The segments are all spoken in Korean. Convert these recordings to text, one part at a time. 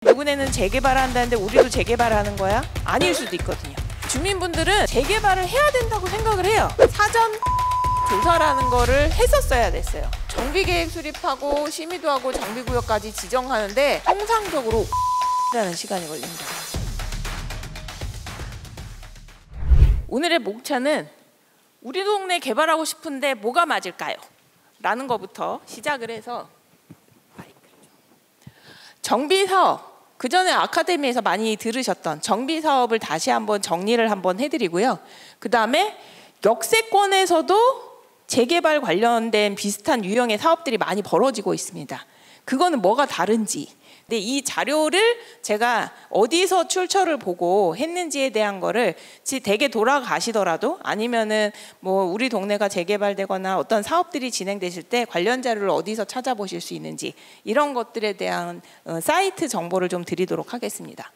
누구네는 재개발한다는데 우리도 재개발하는 거야? 아닐 수도 있거든요. 주민분들은 재개발을 해야 된다고 생각을 해요. 사전 조사라는 거를 했었어야 됐어요. 정비계획 수립하고 심의도 하고 정비구역까지 지정하는데 통상적으로 라는 시간이 걸립니다. 오늘의 목차는 우리 동네 개발하고 싶은데 뭐가 맞을까요? 라는 거부터 시작을 해서 정비사업, 그 전에 아카데미에서 많이 들으셨던 정비사업을 다시 한번 정리를 한번 해드리고요. 그 다음에 역세권에서도 재개발 관련된 비슷한 유형의 사업들이 많이 벌어지고 있습니다. 그거는 뭐가 다른지, 근데 이 자료를 제가 어디서 출처를 보고 했는지에 대한 거를 댁에 돌아가시더라도 아니면은 뭐 우리 동네가 재개발되거나 어떤 사업들이 진행되실 때 관련 자료를 어디서 찾아보실 수 있는지 이런 것들에 대한 사이트 정보를 좀 드리도록 하겠습니다.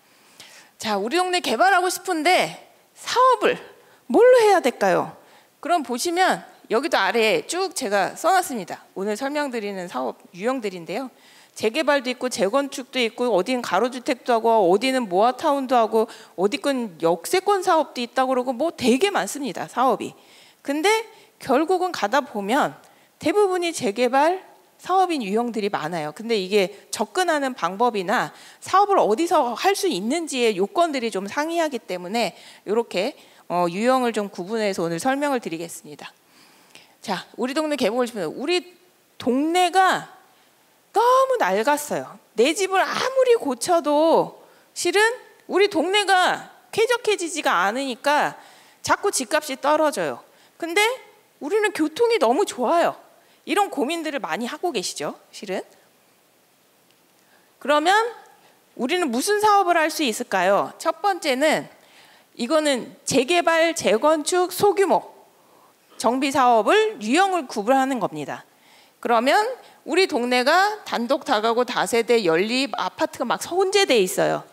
자, 우리 동네 개발하고 싶은데 사업을 뭘로 해야 될까요? 그럼 보시면 여기도 아래에 쭉 제가 써놨습니다. 오늘 설명드리는 사업 유형들인데요. 재개발도 있고 재건축도 있고 어디는 가로주택도 하고 어디는 모아타운도 하고 어디건 역세권 사업도 있다고 그러고 뭐 되게 많습니다. 사업이. 근데 결국은 가다 보면 대부분이 재개발 사업인 유형들이 많아요. 근데 이게 접근하는 방법이나 사업을 어디서 할 수 있는지의 요건들이 좀 상이하기 때문에 이렇게 유형을 좀 구분해서 오늘 설명을 드리겠습니다. 자, 우리 동네 개발을 싶으면 우리 동네가 너무 낡았어요. 내 집을 아무리 고쳐도 실은 우리 동네가 쾌적해지지가 않으니까 자꾸 집값이 떨어져요. 근데 우리는 교통이 너무 좋아요. 이런 고민들을 많이 하고 계시죠, 실은? 그러면 우리는 무슨 사업을 할 수 있을까요? 첫 번째는 이거는 재개발, 재건축, 소규모 정비 사업을 유형을 구분하는 겁니다. 그러면 우리 동네가 단독 다가구 다세대 연립 아파트가 막 혼재돼 있어요.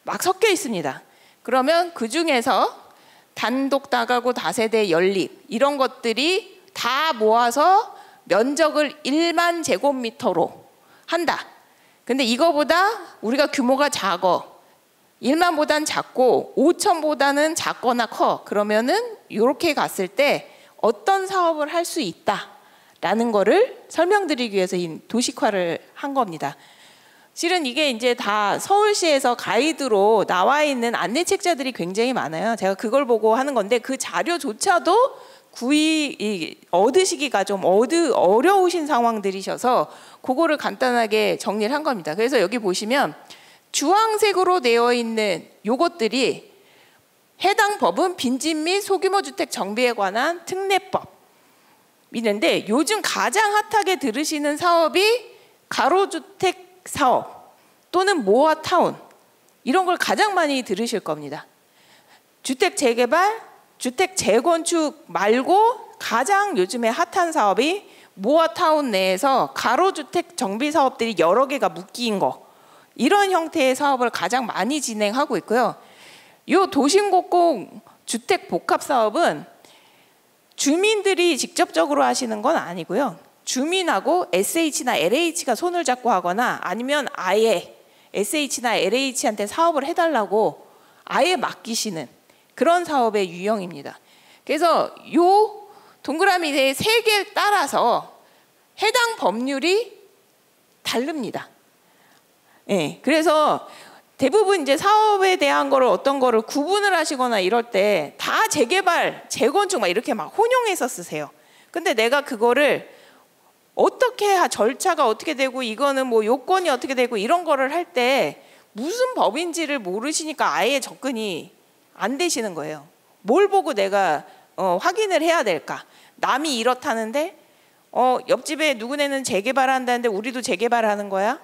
막 섞여 있습니다. 그러면 그 중에서 단독 다가구 다세대 연립 이런 것들이 다 모아서 면적을 1만 제곱미터로 한다. 근데 이거보다 우리가 규모가 작어. 1만보단 작고 5천보다는 작거나 커. 그러면은 이렇게 갔을 때 어떤 사업을 할 수 있다. 라는 거를 설명드리기 위해서 이 도식화를 한 겁니다. 실은 이게 이제 다 서울시에서 가이드로 나와 있는 안내책자들이 굉장히 많아요. 제가 그걸 보고 하는 건데 그 자료조차도 구히 얻으시기가 좀 어려우신 상황들이셔서 그거를 간단하게 정리를 한 겁니다. 그래서 여기 보시면 주황색으로 되어 있는 요것들이 해당 법은 빈집 및 소규모 주택 정비에 관한 특례법 있는데 요즘 가장 핫하게 들으시는 사업이 가로주택 사업 또는 모아타운 이런 걸 가장 많이 들으실 겁니다. 주택 재개발, 주택 재건축 말고 가장 요즘에 핫한 사업이 모아타운 내에서 가로주택 정비 사업들이 여러 개가 묶인 거 이런 형태의 사업을 가장 많이 진행하고 있고요. 이 도심곡곡 주택 복합 사업은 주민들이 직접적으로 하시는 건 아니고요. 주민하고 SH나 LH가 손을 잡고 하거나 아니면 아예 SH나 LH한테 사업을 해달라고 아예 맡기시는 그런 사업의 유형입니다. 그래서 이 동그라미 네 3개에 따라서 해당 법률이 다릅니다. 네, 그래서 대부분 이제 사업에 대한 거를 어떤 거를 구분을 하시거나 이럴 때 다 재개발, 재건축 막 이렇게 막 혼용해서 쓰세요. 근데 내가 그거를 어떻게 절차가 어떻게 되고 이거는 뭐 요건이 어떻게 되고 이런 거를 할 때 무슨 법인지를 모르시니까 아예 접근이 안 되시는 거예요. 뭘 보고 내가 확인을 해야 될까? 남이 이렇다는데 옆집에 누구네는 재개발한다는데 우리도 재개발하는 거야?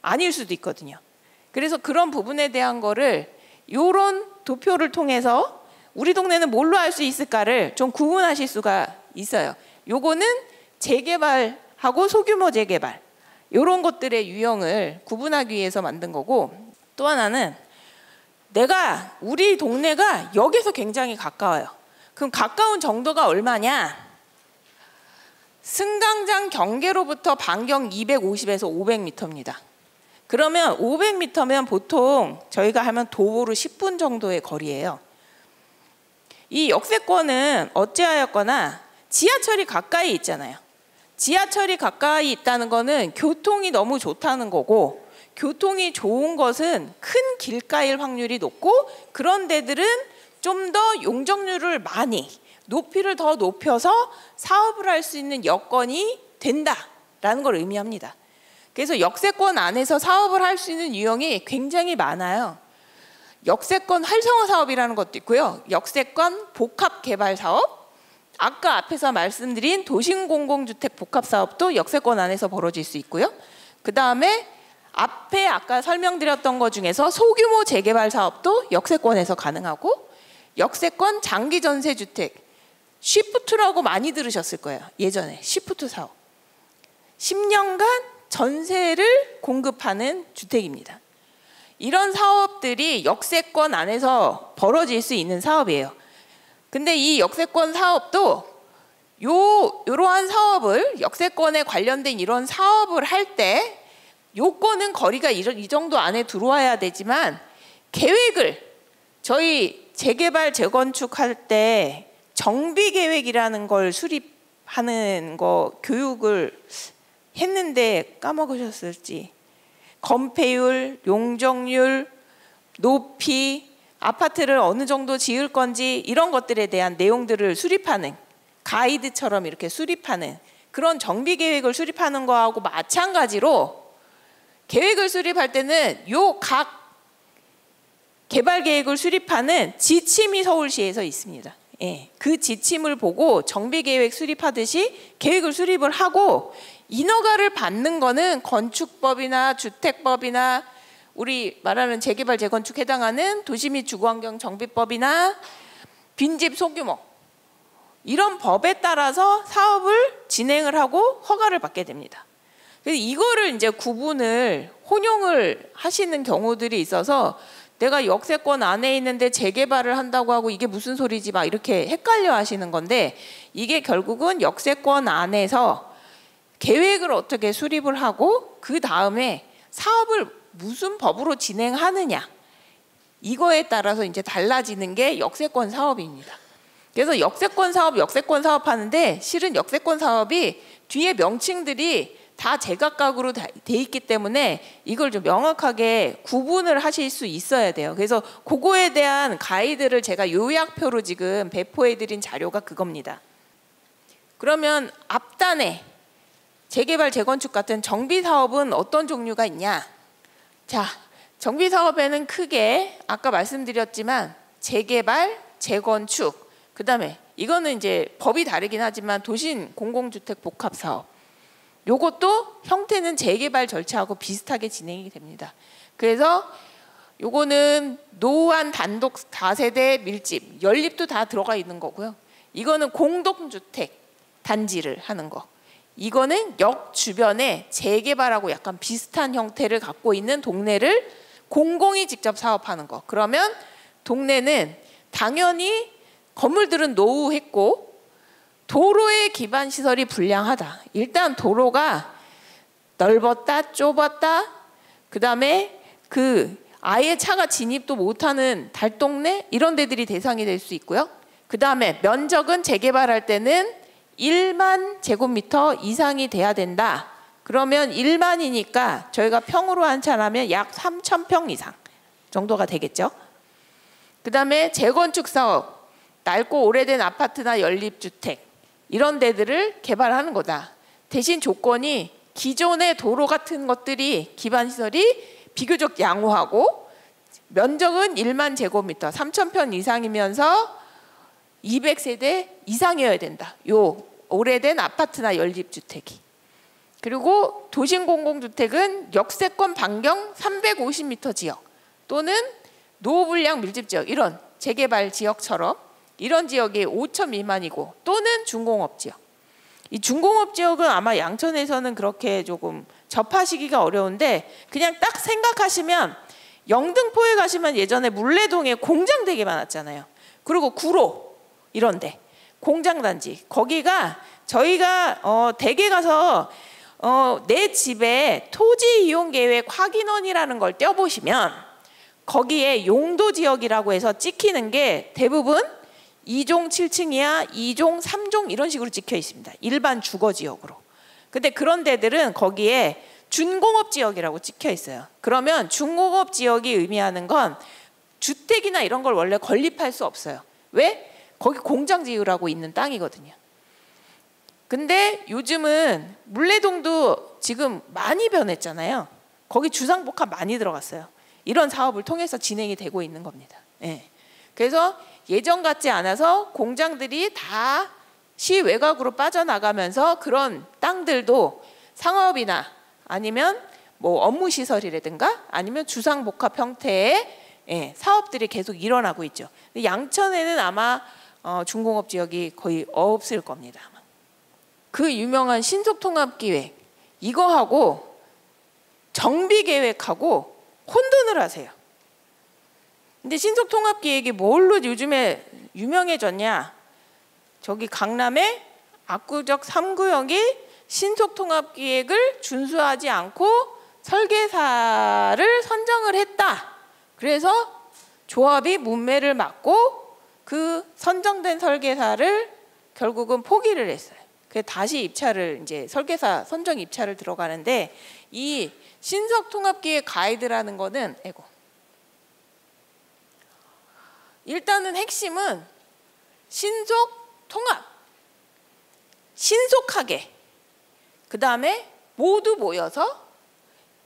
아닐 수도 있거든요. 그래서 그런 부분에 대한 거를 이런 도표를 통해서 우리 동네는 뭘로 할 수 있을까를 좀 구분하실 수가 있어요. 요거는 재개발하고 소규모 재개발 이런 것들의 유형을 구분하기 위해서 만든 거고 또 하나는 내가 우리 동네가 여기서 굉장히 가까워요. 그럼 가까운 정도가 얼마냐? 승강장 경계로부터 반경 250에서 500m입니다. 그러면 500m면 보통 저희가 하면 도보로 10분 정도의 거리예요. 이 역세권은 어찌하였거나 지하철이 가까이 있잖아요. 지하철이 가까이 있다는 거는 교통이 너무 좋다는 거고, 교통이 좋은 것은 큰 길가일 확률이 높고, 그런 데들은 좀 더 용적률을 많이, 높이를 더 높여서 사업을 할 수 있는 여건이 된다라는 걸 의미합니다. 그래서 역세권 안에서 사업을 할 수 있는 유형이 굉장히 많아요. 역세권 활성화 사업이라는 것도 있고요. 역세권 복합 개발 사업, 아까 앞에서 말씀드린 도심 공공주택 복합 사업도 역세권 안에서 벌어질 수 있고요. 그 다음에 앞에 아까 설명드렸던 것 중에서 소규모 재개발 사업도 역세권에서 가능하고, 역세권 장기 전세 주택, 쉬프트라고 많이 들으셨을 거예요. 예전에 쉬프트 사업, 10년간 전세를 공급하는 주택입니다. 이런 사업들이 역세권 안에서 벌어질 수 있는 사업이에요. 근데 이 역세권 사업도 이러한 사업을, 역세권에 관련된 이런 사업을 할 때 요건은 거리가 이 정도 안에 들어와야 되지만, 계획을 저희 재개발 재건축할 때 정비계획이라는 걸 수립하는 거 교육을 했는데 까먹으셨을지, 건폐율, 용적률, 높이, 아파트를 어느 정도 지을 건지 이런 것들에 대한 내용들을 수립하는, 가이드처럼 이렇게 수립하는 그런 정비계획을 수립하는 거하고 마찬가지로, 계획을 수립할 때는 요 각 개발계획을 수립하는 지침이 서울시에서 있습니다. 예, 그 지침을 보고 정비계획 수립하듯이 계획을 수립을 하고, 인허가를 받는 거는 건축법이나 주택법이나 우리 말하는 재개발 재건축 해당하는 도시 및 주거환경 정비법이나 빈집 소규모 이런 법에 따라서 사업을 진행을 하고 허가를 받게 됩니다. 그래서 이거를 이제 구분을, 혼용을 하시는 경우들이 있어서, 내가 역세권 안에 있는데 재개발을 한다고 하고 이게 무슨 소리지 막 이렇게 헷갈려 하시는 건데, 이게 결국은 역세권 안에서 계획을 어떻게 수립을 하고 그 다음에 사업을 무슨 법으로 진행하느냐, 이거에 따라서 이제 달라지는 게 역세권 사업입니다. 그래서 역세권 사업 하는데, 실은 역세권 사업이 뒤에 명칭들이 다 제각각으로 돼 있기 때문에 이걸 좀 명확하게 구분을 하실 수 있어야 돼요. 그래서 그거에 대한 가이드를 제가 요약표로 지금 배포해드린 자료가 그겁니다. 그러면 앞단에 재개발 재건축 같은 정비 사업은 어떤 종류가 있냐? 자, 정비 사업에는 크게 아까 말씀드렸지만 재개발, 재건축, 그 다음에 이거는 이제 법이 다르긴 하지만 도심 공공주택 복합 사업, 요것도 형태는 재개발 절차하고 비슷하게 진행이 됩니다. 그래서 요거는 노후한 단독 다세대 밀집, 연립도 다 들어가 있는 거고요. 이거는 공동주택 단지를 하는 거. 이거는 역 주변에 재개발하고 약간 비슷한 형태를 갖고 있는 동네를 공공이 직접 사업하는 거. 그러면 동네는 당연히 건물들은 노후했고 도로의 기반 시설이 불량하다. 일단 도로가 넓었다, 좁았다, 그 다음에 아예 차가 진입도 못하는 달동네 이런 데들이 대상이 될 수 있고요. 그 다음에 면적은 재개발할 때는 1만 제곱미터 이상이 돼야 된다. 그러면 1만이니까 저희가 평으로 환산하면 약 3,000평 이상 정도가 되겠죠. 그 다음에 재건축 사업, 낡고 오래된 아파트나 연립주택 이런 데들을 개발하는 거다. 대신 조건이 기존의 도로 같은 것들이 기반시설이 비교적 양호하고 면적은 1만 제곱미터 3,000평 이상이면서 200세대 이상이어야 된다. 요 오래된 아파트나 연립주택이. 그리고 도심공공주택은 역세권 반경 350m 지역 또는 노후불량 밀집지역, 이런 재개발 지역처럼 이런 지역이 5천 미만이고 또는 중공업 지역. 이 중공업 지역은 아마 양천에서는 그렇게 조금 접하시기가 어려운데, 그냥 딱 생각하시면 영등포에 가시면 예전에 물레동에 공장 되게 많았잖아요. 그리고 구로 이런데 공장단지, 거기가 저희가 댁에 가서 내 집에 토지 이용 계획 확인원이라는 걸 떼어보시면 거기에 용도 지역이라고 해서 찍히는 게 대부분 2종 7층이야, 2종 3종 이런 식으로 찍혀 있습니다. 일반 주거 지역으로. 근데 그런 데들은 거기에 준공업 지역이라고 찍혀 있어요. 그러면 준공업 지역이 의미하는 건 주택이나 이런 걸 원래 건립할 수 없어요. 왜? 거기 공장 지으라고 있는 땅이거든요. 근데 요즘은 물레동도 지금 많이 변했잖아요. 거기 주상복합 많이 들어갔어요. 이런 사업을 통해서 진행이 되고 있는 겁니다. 예. 그래서 예전 같지 않아서 공장들이 다 시 외곽으로 빠져나가면서 그런 땅들도 상업이나 아니면 뭐 업무 시설이라든가 아니면 주상복합 형태의 사업들이 계속 일어나고 있죠. 근데 양천에는 아마 중공업 지역이 거의 없을 겁니다. 그 유명한 신속통합기획 이거하고 정비계획하고 혼돈을 하세요. 근데 신속통합기획이 뭘로 요즘에 유명해졌냐? 저기 강남의 압구적 3구역이 신속통합기획을 준수하지 않고 설계사를 선정을 했다. 그래서 조합이 문매를 맞고 그 선정된 설계사를 결국은 포기를 했어요. 그래서 다시 입찰을 이제 설계사 선정 입찰을 들어가는데 이 신속통합기획 가이드라는 거는 일단은 핵심은 신속통합, 신속하게 그 다음에 모두 모여서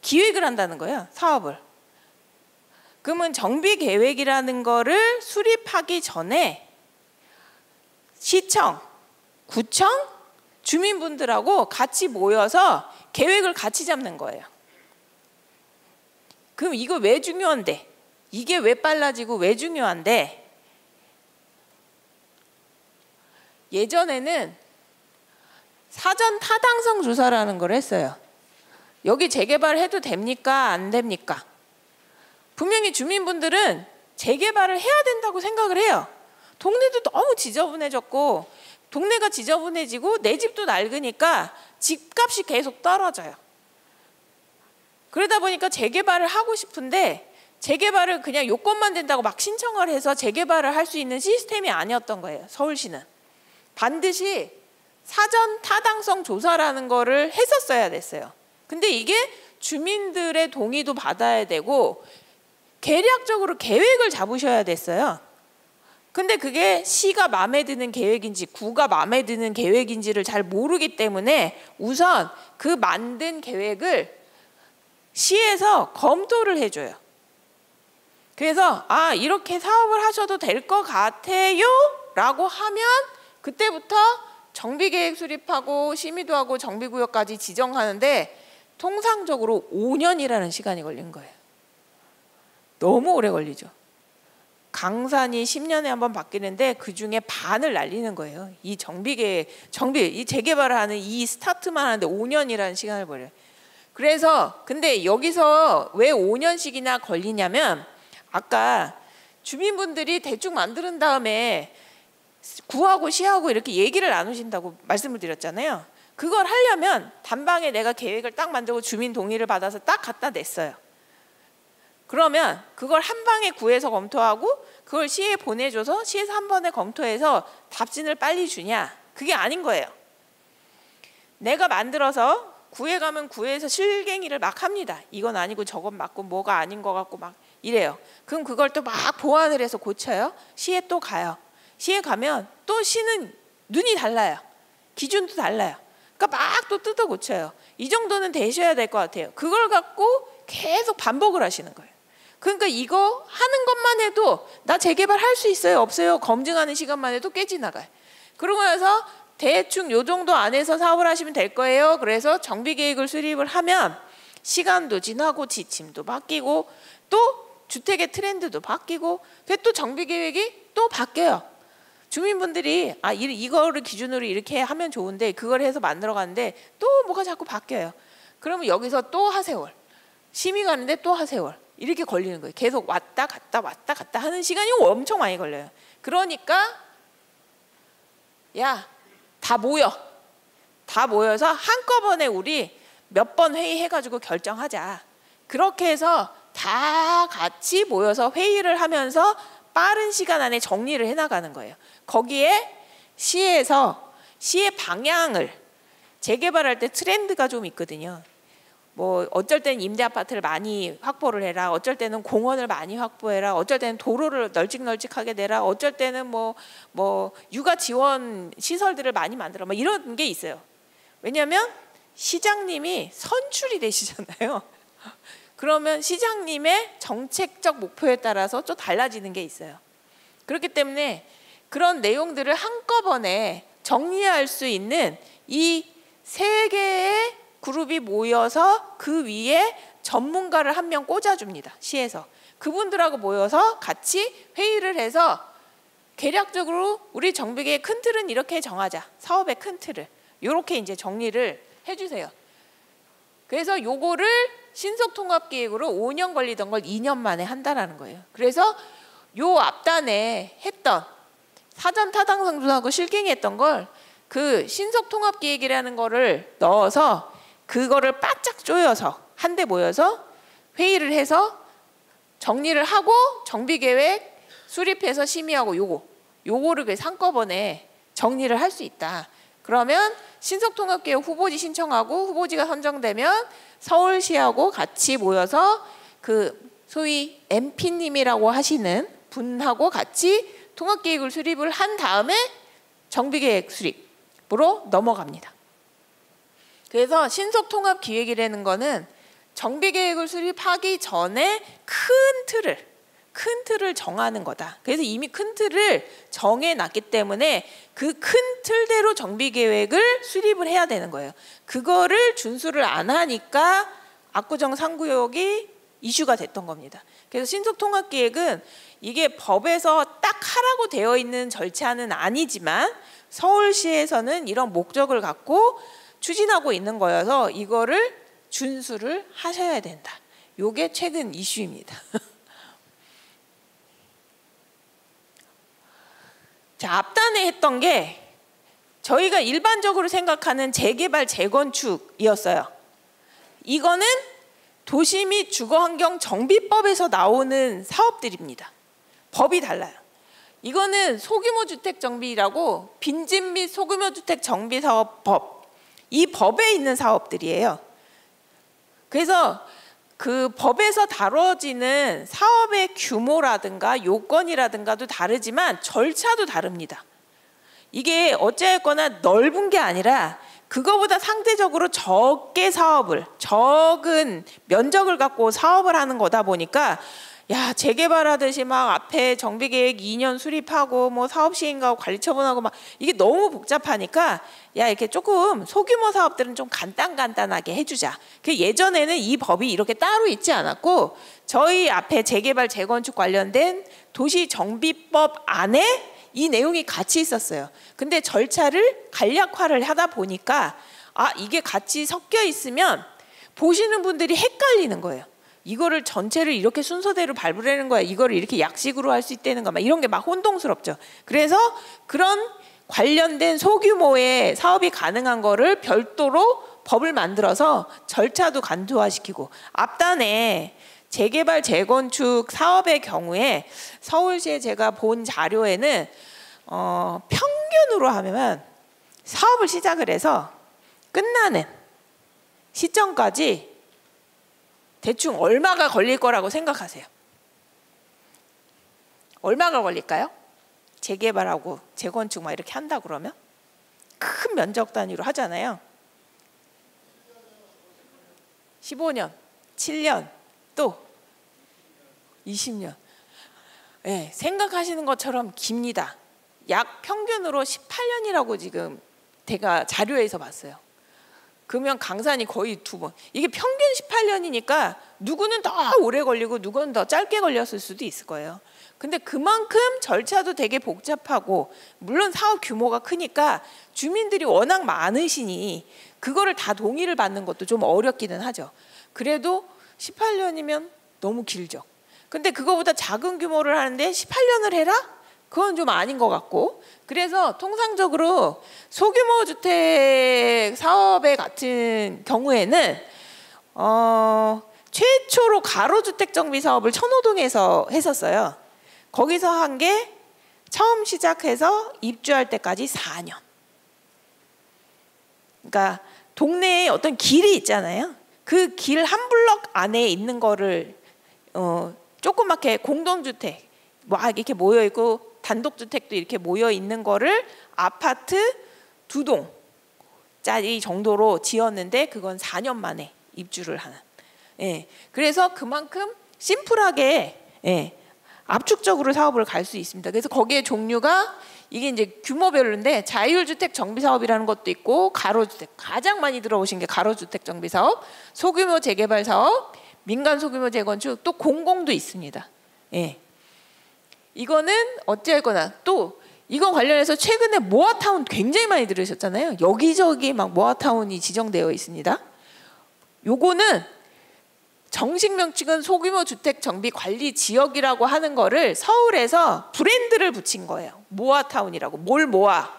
기획을 한다는 거예요. 사업을. 그러면 정비계획이라는 거를 수립하기 전에 시청, 구청, 주민분들하고 같이 모여서 계획을 같이 잡는 거예요. 그럼 이거 왜 중요한데? 이게 왜 빨라지고 왜 중요한데? 예전에는 사전 타당성 조사라는 걸 했어요. 여기 재개발해도 됩니까? 안 됩니까? 분명히 주민분들은 재개발을 해야 된다고 생각을 해요. 동네도 너무 지저분해졌고 동네가 지저분해지고 내 집도 낡으니까 집값이 계속 떨어져요. 그러다 보니까 재개발을 하고 싶은데 재개발을 그냥 요건만 된다고 막 신청을 해서 재개발을 할 수 있는 시스템이 아니었던 거예요. 서울시는. 반드시 사전 타당성 조사라는 거를 했었어야 됐어요. 근데 이게 주민들의 동의도 받아야 되고 계략적으로 계획을 잡으셔야 됐어요. 근데 그게 시가 마음에 드는 계획인지 구가 마음에 드는 계획인지를 잘 모르기 때문에 우선 그 만든 계획을 시에서 검토를 해줘요. 그래서 이렇게 사업을 하셔도 될 것 같아요 라고 하면 그때부터 정비계획 수립하고 심의도 하고 정비구역까지 지정하는데 통상적으로 5년이라는 시간이 걸린 거예요. 너무 오래 걸리죠. 강산이 10년에 한번 바뀌는데 그중에 반을 날리는 거예요. 이 이 재개발을 하는 이 스타트만 하는데 5년이라는 시간을 벌여요. 그래서 근데 여기서 왜 5년씩이나 걸리냐면 아까 주민분들이 대충 만드는 다음에 구하고 시하고 이렇게 얘기를 나누신다고 말씀을 드렸잖아요. 그걸 하려면 단방에 내가 계획을 딱 만들고 주민 동의를 받아서 딱 갖다 냈어요. 그러면 그걸 한 방에 구해서 검토하고 그걸 시에 보내줘서 시에서 한 번에 검토해서 답진을 빨리 주냐? 그게 아닌 거예요. 내가 만들어서 구에 가면 구에서 실갱이를 막 합니다. 이건 아니고 저건 맞고 뭐가 아닌 것 같고 막 이래요. 그럼 그걸 또 막 보완을 해서 고쳐요. 시에 또 가요. 시에 가면 또 시는 눈이 달라요. 기준도 달라요. 그러니까 막 또 뜯어 고쳐요. 이 정도는 되셔야 될 것 같아요. 그걸 갖고 계속 반복을 하시는 거예요. 그러니까 이거 하는 것만 해도 나 재개발 할 수 있어요? 없어요? 검증하는 시간만 해도 꽤 지나가요. 그러고 나서 대충 요 정도 안에서 사업을 하시면 될 거예요. 그래서 정비계획을 수립을 하면 시간도 지나고 지침도 바뀌고 또 주택의 트렌드도 바뀌고 또 정비계획이 또 바뀌어요. 주민분들이 이거를 기준으로 이렇게 하면 좋은데 그걸 해서 만들어 가는데 또 뭐가 자꾸 바뀌어요. 그러면 여기서 또 하세월, 심의 가는데 또 하세월 이렇게 걸리는 거예요. 계속 왔다 갔다 하는 시간이 엄청 많이 걸려요. 그러니까 다 모여서 한꺼번에 우리 몇 번 회의해가지고 결정하자. 그렇게 해서 다 같이 모여서 회의를 하면서 빠른 시간 안에 정리를 해나가는 거예요. 거기에 시에서 시의 방향을 재개발할 때 트렌드가 좀 있거든요. 뭐 어쩔 때는 임대 아파트를 많이 확보를 해라, 어쩔 때는 공원을 많이 확보해라, 어쩔 때는 도로를 널찍널찍하게 내라, 어쩔 때는 뭐 육아 지원 시설들을 많이 만들어, 뭐 이런 게 있어요. 왜냐하면 시장님이 선출이 되시잖아요. 그러면 시장님의 정책적 목표에 따라서 좀 달라지는 게 있어요. 그렇기 때문에 그런 내용들을 한꺼번에 정리할 수 있는 이 세 개의 그룹이 모여서 그 위에 전문가를 한 명 꽂아줍니다. 시에서. 그분들하고 모여서 같이 회의를 해서 계략적으로 우리 정비계의 큰 틀은 이렇게 정하자. 사업의 큰 틀을. 이렇게 이제 정리를 해주세요. 그래서 요거를 신속통합기획으로 5년 걸리던 걸 2년 만에 한다라는 거예요. 그래서 요 앞단에 했던 사전 타당성준하고 실갱이했던 걸 그 신속통합기획이라는 거를 넣어서 그거를 바짝 조여서 한데 모여서 회의를 해서 정리를 하고 정비계획 수립해서 심의하고 요거를 그래서 한꺼번에 정리를 할 수 있다. 그러면 신속통합기획 후보지 신청하고 후보지가 선정되면 서울시하고 같이 모여서 그 소위 MP님이라고 하시는 분하고 같이 통합계획을 수립을 한 다음에 정비계획 수립으로 넘어갑니다. 그래서 신속통합기획이라는 거는 정비계획을 수립하기 전에 큰 틀을 정하는 거다. 그래서 이미 큰 틀을 정해놨기 때문에 그 큰 틀대로 정비계획을 수립을 해야 되는 거예요. 그거를 준수를 안 하니까 압구정 3구역이 이슈가 됐던 겁니다. 그래서 신속통합기획은 이게 법에서 딱 하라고 되어 있는 절차는 아니지만 서울시에서는 이런 목적을 갖고 추진하고 있는 거여서 이거를 준수를 하셔야 된다. 요게 최근 이슈입니다. 자, 앞단에 했던 게 저희가 일반적으로 생각하는 재개발 재건축이었어요. 이거는 도시 및 주거환경 정비법에서 나오는 사업들입니다. 법이 달라요. 이거는 소규모 주택 정비라고 빈집 및 소규모 주택 정비 사업법, 이 법에 있는 사업들이에요. 그래서 그 법에서 다뤄지는 사업의 규모라든가 요건이라든가도 다르지만 절차도 다릅니다. 이게 어찌됐거나 넓은 게 아니라 그거보다 상대적으로 적게 적은 면적을 갖고 사업을 하는 거다 보니까 야, 재개발하듯이 막 앞에 정비계획 2년 수립하고 뭐 사업시행하고 관리처분하고 막 이게 너무 복잡하니까 야, 이렇게 조금 소규모 사업들은 좀 간단하게 해주자. 그 예전에는 이 법이 이렇게 따로 있지 않았고 저희 앞에 재개발 재건축 관련된 도시정비법 안에 이 내용이 같이 있었어요. 근데 절차를 간략화를 하다 보니까 아, 이게 같이 섞여 있으면 보시는 분들이 헷갈리는 거예요. 이거를 전체를 이렇게 순서대로 발부하는 거야. 이거를 이렇게 약식으로 할 수 있다는 거 막 이런 게 막 혼동스럽죠. 그래서 그런 관련된 소규모의 사업이 가능한 거를 별도로 법을 만들어서 절차도 간소화시키고 앞단에 재개발 재건축 사업의 경우에 서울시에 제가 본 자료에는 평균으로 하면 사업을 시작을 해서 끝나는 시점까지 대충 얼마가 걸릴 거라고 생각하세요? 얼마가 걸릴까요? 재개발하고 재건축 막 이렇게 한다 그러면 큰 면적 단위로 하잖아요. 15년, 7년, 또 20년. 네, 생각하시는 것처럼 깁니다. 약 평균으로 18년이라고 지금 제가 자료에서 봤어요. 그러면 강산이 거의 2번. 이게 평균 18년이니까 누구는 더 오래 걸리고 누구는 더 짧게 걸렸을 수도 있을 거예요. 근데 그만큼 절차도 되게 복잡하고 물론 사업 규모가 크니까 주민들이 워낙 많으시니 그거를 다 동의를 받는 것도 좀 어렵기는 하죠. 그래도 18년이면 너무 길죠. 근데 그거보다 작은 규모를 하는데 18년을 해라? 그건 좀 아닌 것 같고, 그래서 통상적으로 소규모 주택 사업에 같은 경우에는 최초로 가로주택 정비 사업을 천호동에서 했었어요. 거기서 한 게 처음 시작해서 입주할 때까지 4년. 그러니까 동네에 어떤 길이 있잖아요. 그 길 한 블럭 안에 있는 거를 조그맣게 공동주택 막 이렇게 모여 있고 단독주택도 이렇게 모여 있는 거를 아파트 2동짜리 정도로 지었는데 그건 4년 만에 입주를 하는. 예, 그래서 그만큼 심플하게 압축적으로 사업을 갈 수 있습니다. 그래서 거기에 종류가 이게 이제 규모별로인데 자율주택 정비사업이라는 것도 있고 가로주택, 가장 많이 들어오신 게 가로주택 정비사업, 소규모 재개발 사업, 민간 소규모 재건축, 또 공공도 있습니다. 예. 이거는 어찌할거나 또 이거 관련해서 최근에 모아타운 굉장히 많이 들으셨잖아요. 여기저기 막 모아타운이 지정되어 있습니다. 요거는 정식 명칭은 소규모 주택 정비 관리 지역이라고 하는 거를 서울에서 브랜드를 붙인 거예요. 모아타운이라고. 뭘 모아?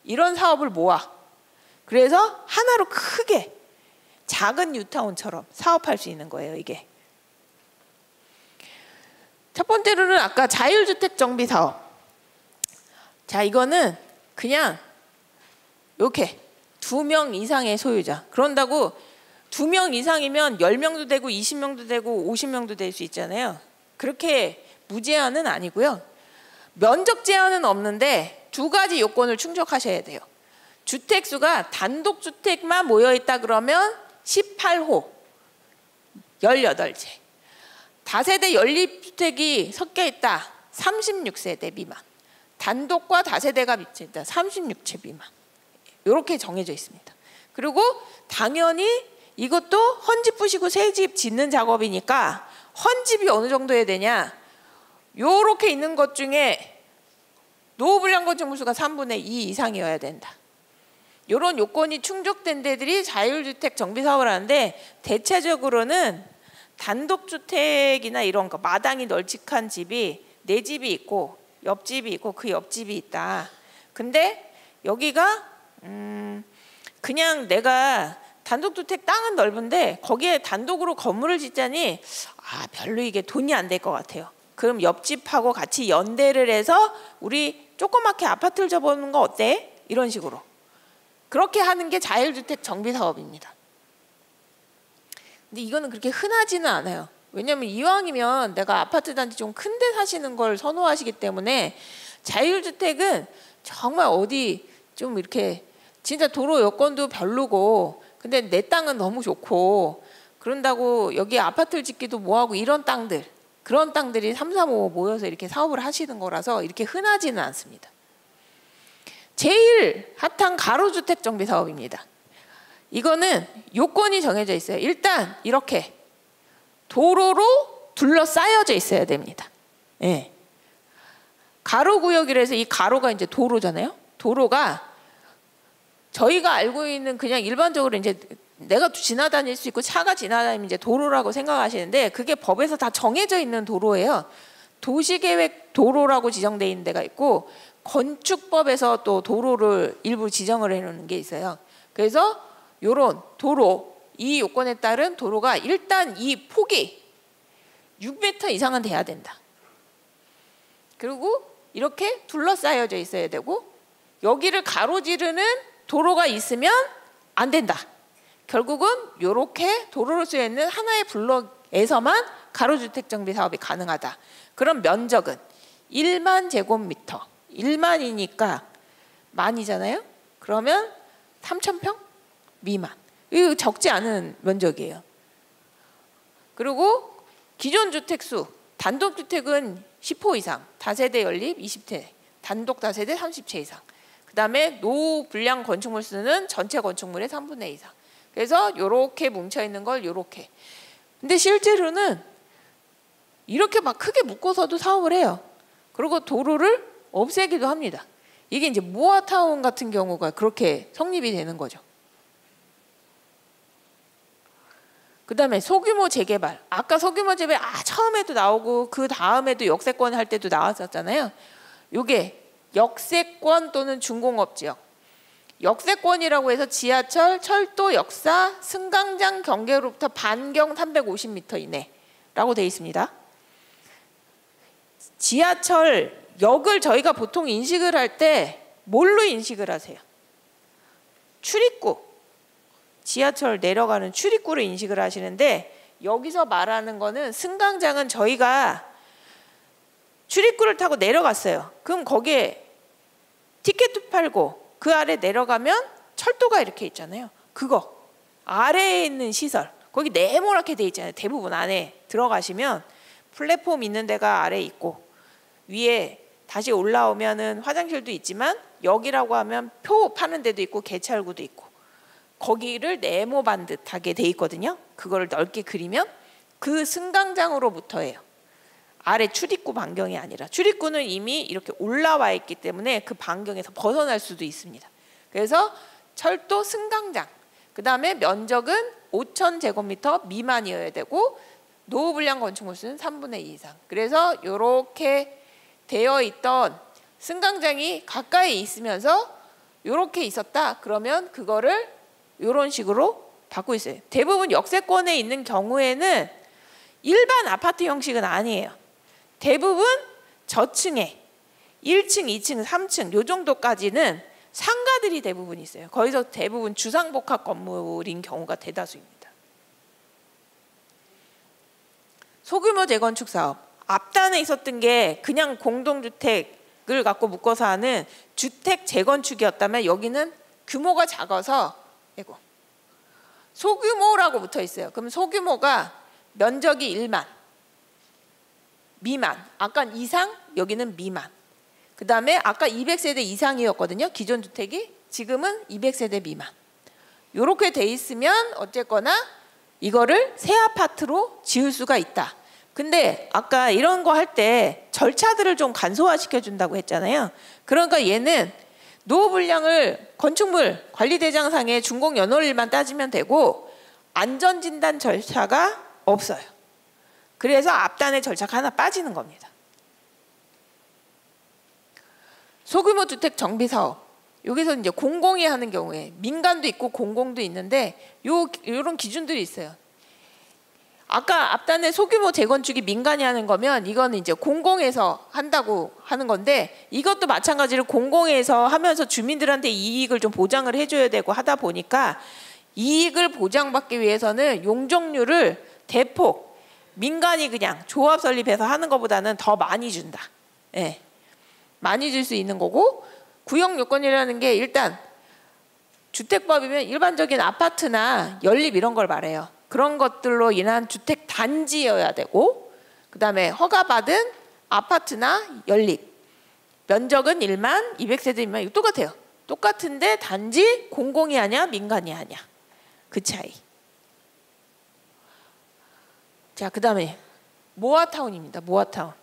이런 사업을 모아. 그래서 하나로 크게 작은 뉴타운처럼 사업할 수 있는 거예요, 이게. 첫 번째로는 아까 자율주택 정비 사업. 자, 이거는 그냥 이렇게 2명 이상의 소유자. 그런다고 2명 이상이면 10명도 되고 20명도 되고 50명도 될 수 있잖아요. 그렇게 무제한은 아니고요. 면적 제한은 없는데 2가지 요건을 충족하셔야 돼요. 주택수가 단독주택만 모여있다 그러면 18호 18채. 다세대 연립주택이 섞여있다 36세대 미만. 단독과 다세대가 미쳐있다 36채 미만. 이렇게 정해져 있습니다. 그리고 당연히 이것도 헌집 부시고 새 집 짓는 작업이니까 헌집이 어느 정도 해야 되냐, 요렇게 있는 것 중에 노후불량 건축물수가 3분의 2 이상이어야 된다. 요런 요건이 충족된 데들이 자율주택 정비사업을 하는데, 대체적으로는 단독주택이나 이런 거 마당이 널찍한 집이 내 집이 있고 옆집이 있고 그 옆집이 있다. 근데 여기가 그냥 내가 단독주택 땅은 넓은데 거기에 단독으로 건물을 짓자니 별로 이게 돈이 안 될 것 같아요. 그럼 옆집하고 같이 연대를 해서 우리 조그맣게 아파트를 접어놓는 거 어때? 이런 식으로. 그렇게 하는 게 자율주택 정비사업입니다. 근데 이거는 그렇게 흔하지는 않아요. 왜냐하면 이왕이면 내가 아파트 단지 좀 큰 데 사시는 걸 선호하시기 때문에 자율주택은 정말 어디 좀 이렇게 진짜 도로 여건도 별로고 근데 내 땅은 너무 좋고 그런다고 여기 아파트를 짓기도 뭐하고 이런 땅들, 그런 땅들이 3, 4, 5 모여서 이렇게 사업을 하시는 거라서 이렇게 흔하지는 않습니다. 제일 핫한 가로주택 정비 사업입니다. 이거는 요건이 정해져 있어요. 일단 이렇게 도로로 둘러싸여져 있어야 됩니다. 예. 가로구역이라 해서 이 가로가 이제 도로잖아요. 도로가 저희가 알고 있는 그냥 일반적으로 이제 내가 지나다닐 수 있고 차가 지나다니면 이제 도로라고 생각하시는데 그게 법에서 다 정해져 있는 도로예요. 도시계획 도로라고 지정돼 있는 데가 있고 건축법에서 또 도로를 일부 지정을 해놓는 게 있어요. 그래서 요런 도로, 이 요건에 따른 도로가 일단 이 폭이 6m 이상은 돼야 된다. 그리고 이렇게 둘러싸여져 있어야 되고 여기를 가로지르는 도로가 있으면 안 된다. 결국은 이렇게 도로로 쓰여 있는 하나의 블록에서만 가로주택 정비 사업이 가능하다. 그럼 면적은 1만 제곱미터. 1만이니까 만이잖아요. 그러면 3,000평 미만. 이거 적지 않은 면적이에요. 그리고 기존 주택수, 단독주택은 10호 이상, 다세대 연립 20채, 단독 다세대 30채 이상. 그 다음에 노후불량 건축물 수는 전체 건축물의 3분의 2 이상. 그래서 이렇게 뭉쳐있는 걸 이렇게. 근데 실제로는 이렇게 막 크게 묶어서도 사업을 해요. 그리고 도로를 없애기도 합니다. 이게 이제 모아타운 같은 경우가 그렇게 성립이 되는 거죠. 그 다음에 소규모 재개발. 아까 소규모 재개발 처음에도 나오고 그 다음에도 역세권 할 때도 나왔었잖아요. 요게 역세권 또는 준공업지역. 역세권이라고 해서 지하철, 철도, 역사, 승강장 경계로부터 반경 350m 이내라고 되어 있습니다. 지하철 역을 저희가 보통 인식을 할 때 뭘로 인식을 하세요? 출입구. 지하철 내려가는 출입구로 인식을 하시는데, 여기서 말하는 거는 승강장은 저희가 출입구를 타고 내려갔어요. 그럼 거기에 티켓도 팔고 그 아래 내려가면 철도가 이렇게 있잖아요. 그거 아래에 있는 시설, 거기 네모나게 돼 있잖아요. 대부분 안에 들어가시면 플랫폼 있는 데가 아래에 있고, 위에 다시 올라오면은 화장실도 있지만 여기라고 하면 표 파는 데도 있고 개찰구도 있고, 거기를 네모 반듯하게 돼 있거든요. 그거를 넓게 그리면 그 승강장으로부터예요. 아래 출입구 반경이 아니라, 출입구는 이미 이렇게 올라와 있기 때문에 그 반경에서 벗어날 수도 있습니다. 그래서 철도 승강장, 그 다음에 면적은 5,000제곱미터 미만이어야 되고, 노후불량 건축물 수는 3분의 2 이상. 그래서 이렇게 되어 있던 승강장이 가까이 있으면서 이렇게 있었다 그러면 그거를 이런 식으로 받고 있어요. 대부분 역세권에 있는 경우에는 일반 아파트 형식은 아니에요. 대부분 저층에 1층, 2층, 3층 요 정도까지는 상가들이 대부분 있어요. 거기서 대부분 주상복합 건물인 경우가 대다수입니다. 소규모 재건축 사업. 앞단에 있었던 게 그냥 공동주택을 갖고 묶어서 하는 주택 재건축이었다면, 여기는 규모가 작아서 소규모라고 붙어 있어요. 그럼 소규모가 면적이 1만 미만, 아까 이상, 여기는 미만. 그 다음에 아까 200세대 이상이었거든요. 기존 주택이. 지금은 200세대 미만. 이렇게 돼 있으면 어쨌거나 이거를 새 아파트로 지을 수가 있다. 근데 아까 이런 거 할 때 절차들을 좀 간소화시켜 준다고 했잖아요. 그러니까 얘는 노후불량을 건축물 관리대장상의 준공연월일만 따지면 되고 안전진단 절차가 없어요. 그래서 앞단의 절차가 하나 빠지는 겁니다. 소규모 주택 정비 사업. 여기서 이제 공공이 하는 경우에 민간도 있고 공공도 있는데 요런 기준들이 있어요. 아까 앞단에 소규모 재건축이 민간이 하는 거면 이거는 이제 공공에서 한다고 하는 건데, 이것도 마찬가지로 공공에서 하면서 주민들한테 이익을 좀 보장을 해줘야 되고 하다 보니까 이익을 보장받기 위해서는 용적률을 대폭 민간이 그냥 조합 설립해서 하는 것보다는 더 많이 준다. 예, 많이 줄 수 있는 거고, 구역 요건이라는 게 일단 주택법이면 일반적인 아파트나 연립 이런 걸 말해요. 그런 것들로 인한 주택 단지여야 되고, 그 다음에 허가받은 아파트나 연립, 면적은 1만, 200세대 미만. 이거 똑같아요. 똑같은데 단지 공공이 하냐 민간이 하냐, 그 차이. 자, 그 다음에 모아타운입니다. 모아타운.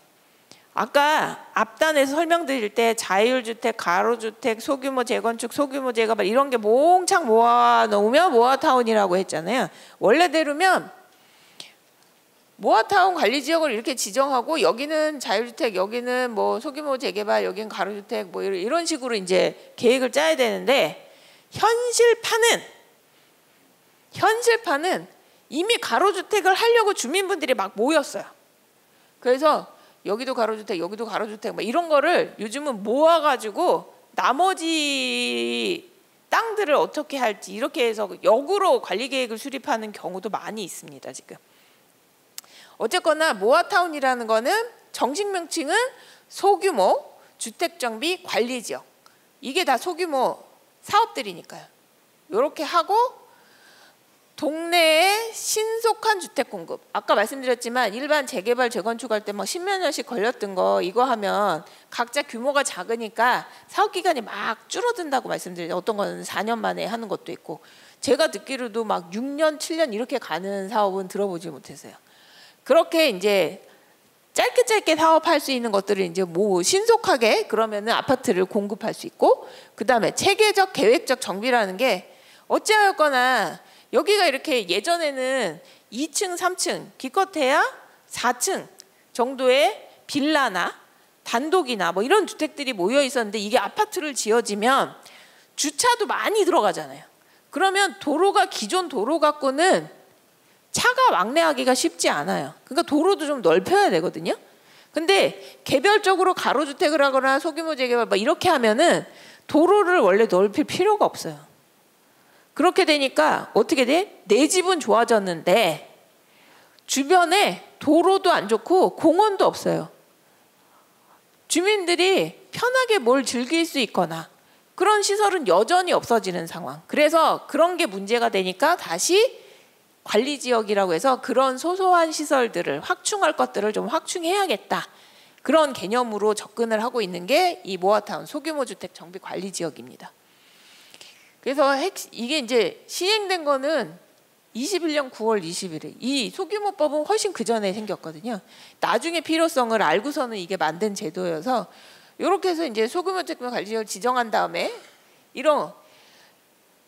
아까 앞단에서 설명드릴 때 자율주택, 가로주택, 소규모 재건축, 소규모 재개발 이런 게 몽창 모아놓으면 모아타운이라고 했잖아요. 원래대로면 모아타운 관리지역을 이렇게 지정하고, 여기는 자율주택, 여기는 뭐 소규모 재개발, 여기는 가로주택, 뭐 이런 식으로 이제 계획을 짜야 되는데, 현실파는 이미 가로주택을 하려고 주민분들이 막 모였어요. 그래서 여기도 가로주택, 여기도 가로주택, 막 이런 거를 요즘은 모아가지고 나머지 땅들을 어떻게 할지 이렇게 해서 역으로 관리계획을 수립하는 경우도 많이 있습니다. 지금. 어쨌거나 모아타운이라는 거는 정식 명칭은 소규모 주택정비 관리지역. 이게 다 소규모 사업들이니까요. 이렇게 하고 동네에 신속한 주택 공급. 아까 말씀드렸지만 일반 재개발 재건축할 때 막 10몇 년씩 걸렸던 거, 이거 하면 각자 규모가 작으니까 사업 기간이 막 줄어든다고 말씀드려요. 어떤 거는 4년 만에 하는 것도 있고, 제가 듣기로도 막 6년, 7년 이렇게 가는 사업은 들어보지 못했어요. 그렇게 이제 짧게 사업할 수 있는 것들을 이제 뭐 신속하게 그러면은 아파트를 공급할 수 있고, 그 다음에 체계적 계획적 정비라는 게 어찌하였거나 여기가 이렇게 예전에는 2층, 3층, 기껏해야 4층 정도의 빌라나 단독이나 뭐 이런 주택들이 모여 있었는데 이게 아파트를 지어지면 주차도 많이 들어가잖아요. 그러면 도로가 기존 도로 갖고는 차가 왕래하기가 쉽지 않아요. 그러니까 도로도 좀 넓혀야 되거든요. 근데 개별적으로 가로주택을 하거나 소규모 재개발 뭐 이렇게 하면은 도로를 원래 넓힐 필요가 없어요. 그렇게 되니까 어떻게 돼? 내 집은 좋아졌는데 주변에 도로도 안 좋고 공원도 없어요. 주민들이 편하게 뭘 즐길 수 있거나 그런 시설은 여전히 없어지는 상황. 그래서 그런 게 문제가 되니까 다시 관리지역이라고 해서 그런 소소한 시설들을 확충할 것들을 좀 확충해야겠다. 그런 개념으로 접근을 하고 있는 게 이 모아타운 소규모 주택 정비 관리 지역입니다. 그래서 이게 이제 시행된 거는 21년 9월 20일에 이 소규모법은 훨씬 그 전에 생겼거든요. 나중에 필요성을 알고서는 이게 만든 제도여서 이렇게 해서 이제 소규모 주택 관리 지역을 지정한 다음에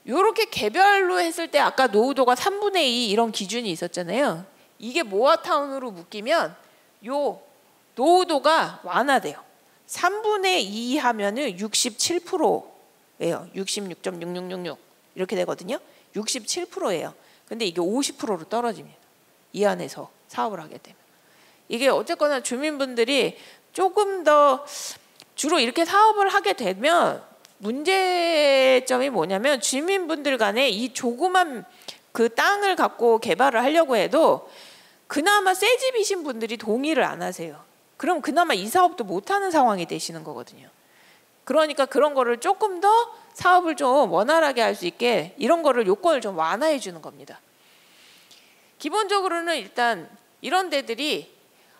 요렇게 개별로 했을 때 아까 노후도가 3분의 2 이런 기준이 있었잖아요. 이게 모아타운으로 묶이면 요 노후도가 완화돼요. 3분의 2 하면은 67%예요. 66.6666 이렇게 되거든요. 67%예요. 근데 이게 50%로 떨어집니다. 이 안에서 사업을 하게 되면. 이게 어쨌거나 주민분들이 조금 더 주로 이렇게 사업을 하게 되면 문제점이 뭐냐면 주민분들 간에 이 조그만 그 땅을 갖고 개발을 하려고 해도 그나마 새 집이신 분들이 동의를 안 하세요. 그럼 그나마 이 사업도 못하는 상황이 되시는 거거든요. 그러니까 그런 거를 조금 더 사업을 좀 원활하게 할 수 있게 이런 거를 요건을 좀 완화해 주는 겁니다. 기본적으로는 일단 이런 데들이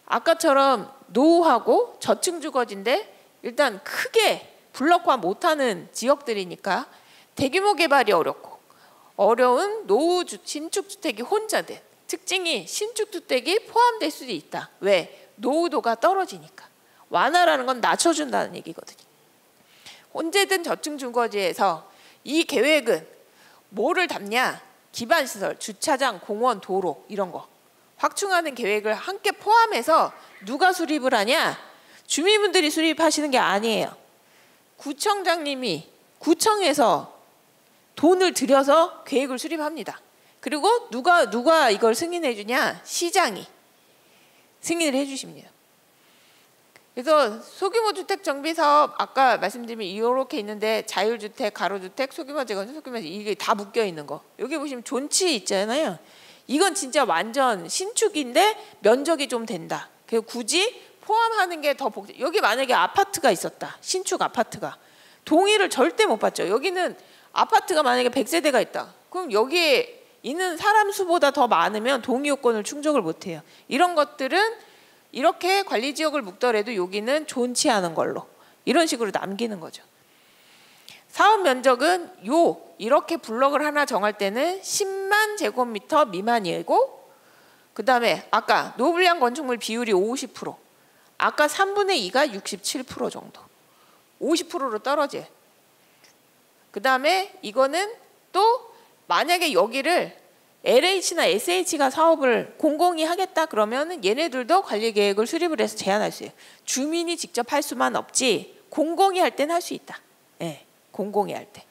아까처럼 노후하고 저층 주거지인데 일단 크게 블록화 못하는 지역들이니까 대규모 개발이 어렵고 어려운 노후 신축주택이 혼자된 특징이 신축주택이 포함될 수도 있다. 왜? 노후도가 떨어지니까. 완화라는 건 낮춰준다는 얘기거든요. 언제든 저층 주거지에서 이 계획은 뭐를 담냐? 기반시설, 주차장, 공원, 도로 이런 거 확충하는 계획을 함께 포함해서 누가 수립을 하냐? 주민분들이 수립하시는 게 아니에요. 구청장님이 구청에서 돈을 들여서 계획을 수립합니다. 그리고 누가 이걸 승인해 주냐? 시장이 승인을 해 주십니다. 그래서 소규모 주택 정비 사업 아까 말씀드린 이렇게 있는데 자율주택, 가로주택, 소규모 재건축, 소규모 이게 다 묶여 있는 거. 여기 보시면 존치 있잖아요. 이건 진짜 완전 신축인데 면적이 좀 된다. 그래서 굳이 포함하는 게 더 복잡. 여기 만약에 아파트가 있었다. 신축 아파트가. 동의를 절대 못 받죠. 여기는 아파트가 만약에 100세대가 있다. 그럼 여기에 있는 사람 수보다 더 많으면 동의 요건을 충족을 못 해요. 이런 것들은 이렇게 관리지역을 묶더라도 여기는 존치하는 걸로 이런 식으로 남기는 거죠. 사업 면적은 이렇게 블럭을 하나 정할 때는 10만 제곱미터 미만이고 그 다음에 아까 노블량 건축물 비율이 50% 아까 3분의 2가 67% 정도 50%로 떨어져요. 그 다음에 이거는 또 만약에 여기를 LH나 SH가 사업을 공공이 하겠다 그러면 얘네들도 관리계획을 수립을 해서 제한할 수 있어요. 주민이 직접 할 수만 없지 공공이 할 때는 할 수 있다. 네, 공공이 할 때.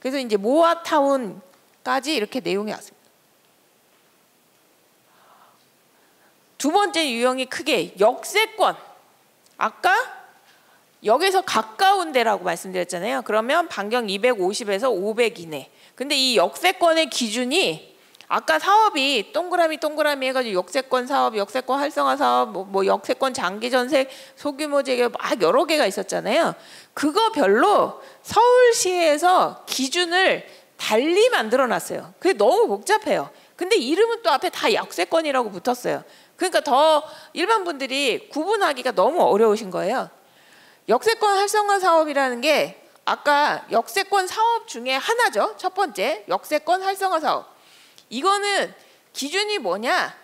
그래서 이제 모아타운까지 이렇게 내용이 왔습니다. 두 번째 유형이 크게 역세권. 아까 역에서 가까운 데라고 말씀드렸잖아요. 그러면 반경 250에서 500 이내. 근데 이 역세권의 기준이 아까 사업이 동그라미 해가지고 역세권 사업, 역세권 활성화 사업, 뭐 역세권 장기 전세, 소규모 재개 막 여러 개가 있었잖아요. 그거 별로 서울시에서 기준을 달리 만들어놨어요. 그게 너무 복잡해요. 근데 이름은 또 앞에 다 역세권이라고 붙었어요. 그러니까 더 일반 분들이 구분하기가 너무 어려우신 거예요. 역세권 활성화 사업이라는 게 아까 역세권 사업 중에 하나죠. 첫 번째 역세권 활성화 사업. 이거는 기준이 뭐냐?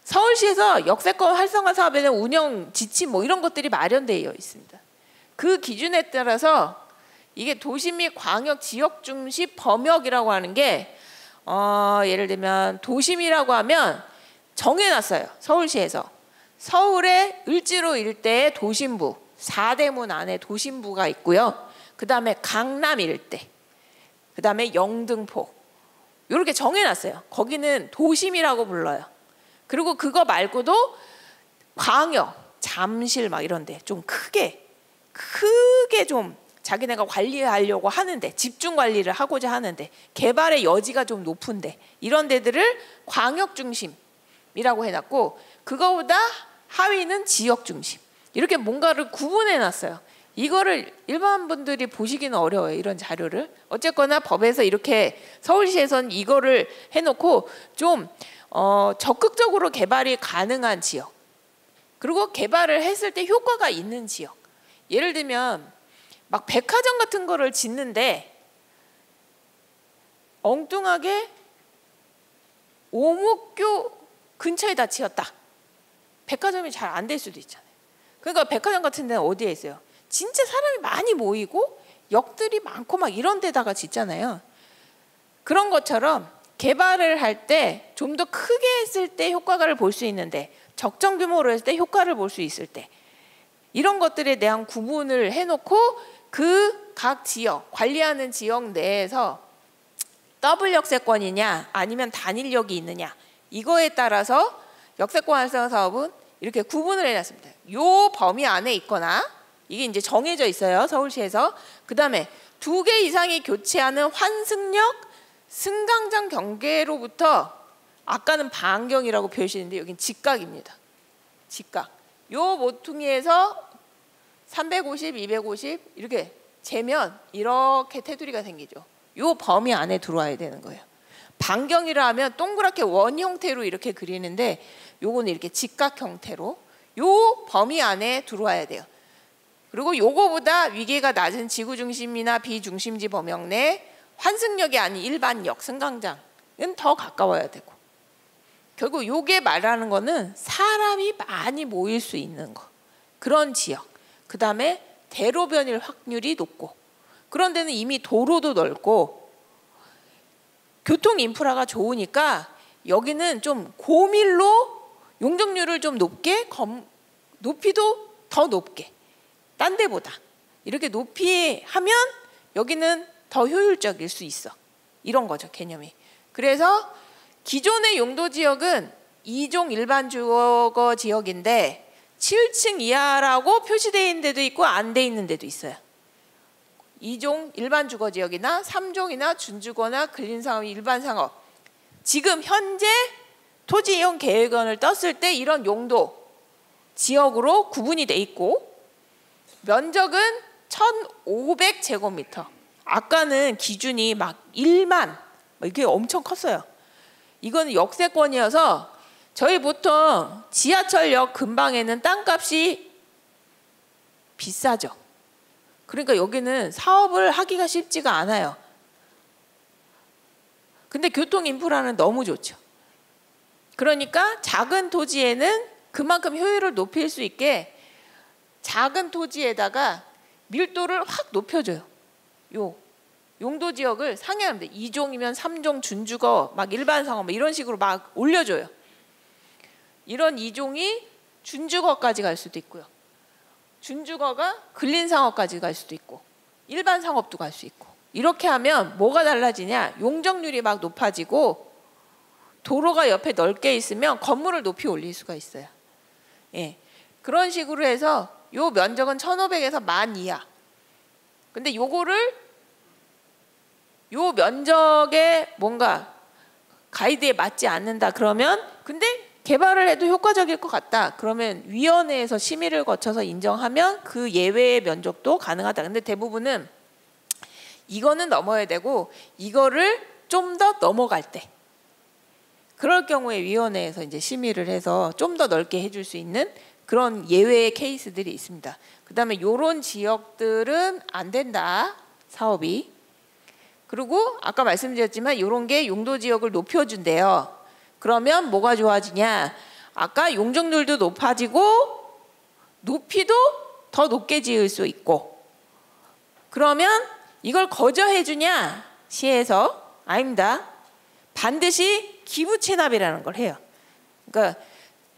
서울시에서 역세권 활성화 사업에는 운영 지침 뭐 이런 것들이 마련되어 있습니다. 그 기준에 따라서 이게 도시 및 광역 지역 중시 범역이라고 하는 게 예를 들면 도심이라고 하면 정해놨어요. 서울시에서 서울의 을지로 일대에 도심부, 4대문 안에 도심부가 있고요. 그 다음에 강남 일대, 그 다음에 영등포, 이렇게 정해놨어요. 거기는 도심이라고 불러요. 그리고 그거 말고도 광역, 잠실 막 이런데 좀 크게 좀 자기네가 관리하려고 하는데, 집중 관리를 하고자 하는데, 개발의 여지가 좀 높은데, 이런 데들을 광역 중심이라고 해놨고, 그거보다 하위는 지역 중심, 이렇게 뭔가를 구분해 놨어요. 이거를 일반 분들이 보시기는 어려워요, 이런 자료를. 어쨌거나 법에서 이렇게, 서울시에서는 이거를 해놓고 좀 적극적으로 개발이 가능한 지역, 그리고 개발을 했을 때 효과가 있는 지역. 예를 들면 막 백화점 같은 거를 짓는데 엉뚱하게 오목교 근처에다 지었다. 백화점이 잘 안 될 수도 있잖아요. 그러니까 백화점 같은 데는 어디에 있어요? 진짜 사람이 많이 모이고 역들이 많고 막 이런 데다가 짓잖아요. 그런 것처럼 개발을 할 때 좀 더 크게 했을 때 효과를 볼 수 있는데, 적정 규모로 했을 때 효과를 볼 수 있을 때, 이런 것들에 대한 구분을 해놓고 그 각 지역, 관리하는 지역 내에서 더블 역세권이냐 아니면 단일역이 있느냐, 이거에 따라서 역세권 활성화 사업은 이렇게 구분을 해놨습니다. 요 범위 안에 있거나, 이게 이제 정해져 있어요, 서울시에서. 그 다음에 2개 이상이 교체하는 환승역, 승강장 경계로부터, 아까는 반경이라고 표시했는데 여긴 직각입니다. 직각. 요 모퉁이에서 350, 250 이렇게 재면 이렇게 테두리가 생기죠. 요 범위 안에 들어와야 되는 거예요. 반경이라 하면 동그랗게 원 형태로 이렇게 그리는데, 요거는 이렇게 직각 형태로 요 범위 안에 들어와야 돼요. 그리고 요거보다 위계가 낮은 지구 중심이나 비중심지 범역 내 환승역이 아닌 일반역, 승강장은 더 가까워야 되고, 결국 요게 말하는 거는 사람이 많이 모일 수 있는 거, 그런 지역. 그 다음에 대로변일 확률이 높고, 그런 데는 이미 도로도 넓고 교통 인프라가 좋으니까 여기는 좀 고밀로 용적률을 좀 높게, 높이도 더 높게, 딴 데보다 이렇게 높이 하면 여기는 더 효율적일 수 있어. 이런 거죠, 개념이. 그래서 기존의 용도 지역은 2종 일반 주거 지역인데 7층 이하라고 표시되어 있는 데도 있고 안 돼 있는 데도 있어요. 2종 일반 주거 지역이나 3종이나 준주거나 근린상업, 일반상업. 지금 현재 토지이용 계획안을 떴을 때 이런 용도 지역으로 구분이 돼 있고, 면적은 1,500제곱미터. 아까는 기준이 막 1만 이게 엄청 컸어요. 이건 역세권이어서 저희 보통 지하철역 근방에는 땅값이 비싸죠. 그러니까 여기는 사업을 하기가 쉽지가 않아요. 근데 교통 인프라는 너무 좋죠. 그러니까 작은 토지에는 그만큼 효율을 높일 수 있게 작은 토지에다가 밀도를 확 높여줘요. 요 용도 지역을 상향합니다. 2종이면 3종 준주거, 막 일반 상업 이런 식으로 막 올려줘요. 이런 2종이 준주거까지 갈 수도 있고요. 준주거가 근린상업까지 갈 수도 있고, 일반 상업도 갈 수 있고. 이렇게 하면 뭐가 달라지냐? 용적률이 막 높아지고, 도로가 옆에 넓게 있으면 건물을 높이 올릴 수가 있어요. 예, 그런 식으로 해서 요 면적은 1,500에서 10,000 이하. 근데 요거를 요 면적에 뭔가 가이드에 맞지 않는다 그러면, 근데 개발을 해도 효과적일 것 같다 그러면 위원회에서 심의를 거쳐서 인정하면 그 예외의 면적도 가능하다. 근데 대부분은 이거는 넘어야 되고 이거를 좀 더 넘어갈 때, 그럴 경우에 위원회에서 이제 심의를 해서 좀 더 넓게 해줄 수 있는 그런 예외의 케이스들이 있습니다. 그 다음에 요런 지역들은 안 된다, 사업이. 그리고 아까 말씀드렸지만 이런 게 용도 지역을 높여준대요. 그러면 뭐가 좋아지냐? 아까 용적률도 높아지고 높이도 더 높게 지을 수 있고. 그러면 이걸 거저해주냐? 시에서 아닙니다. 반드시 기부 체납이라는 걸 해요. 그러니까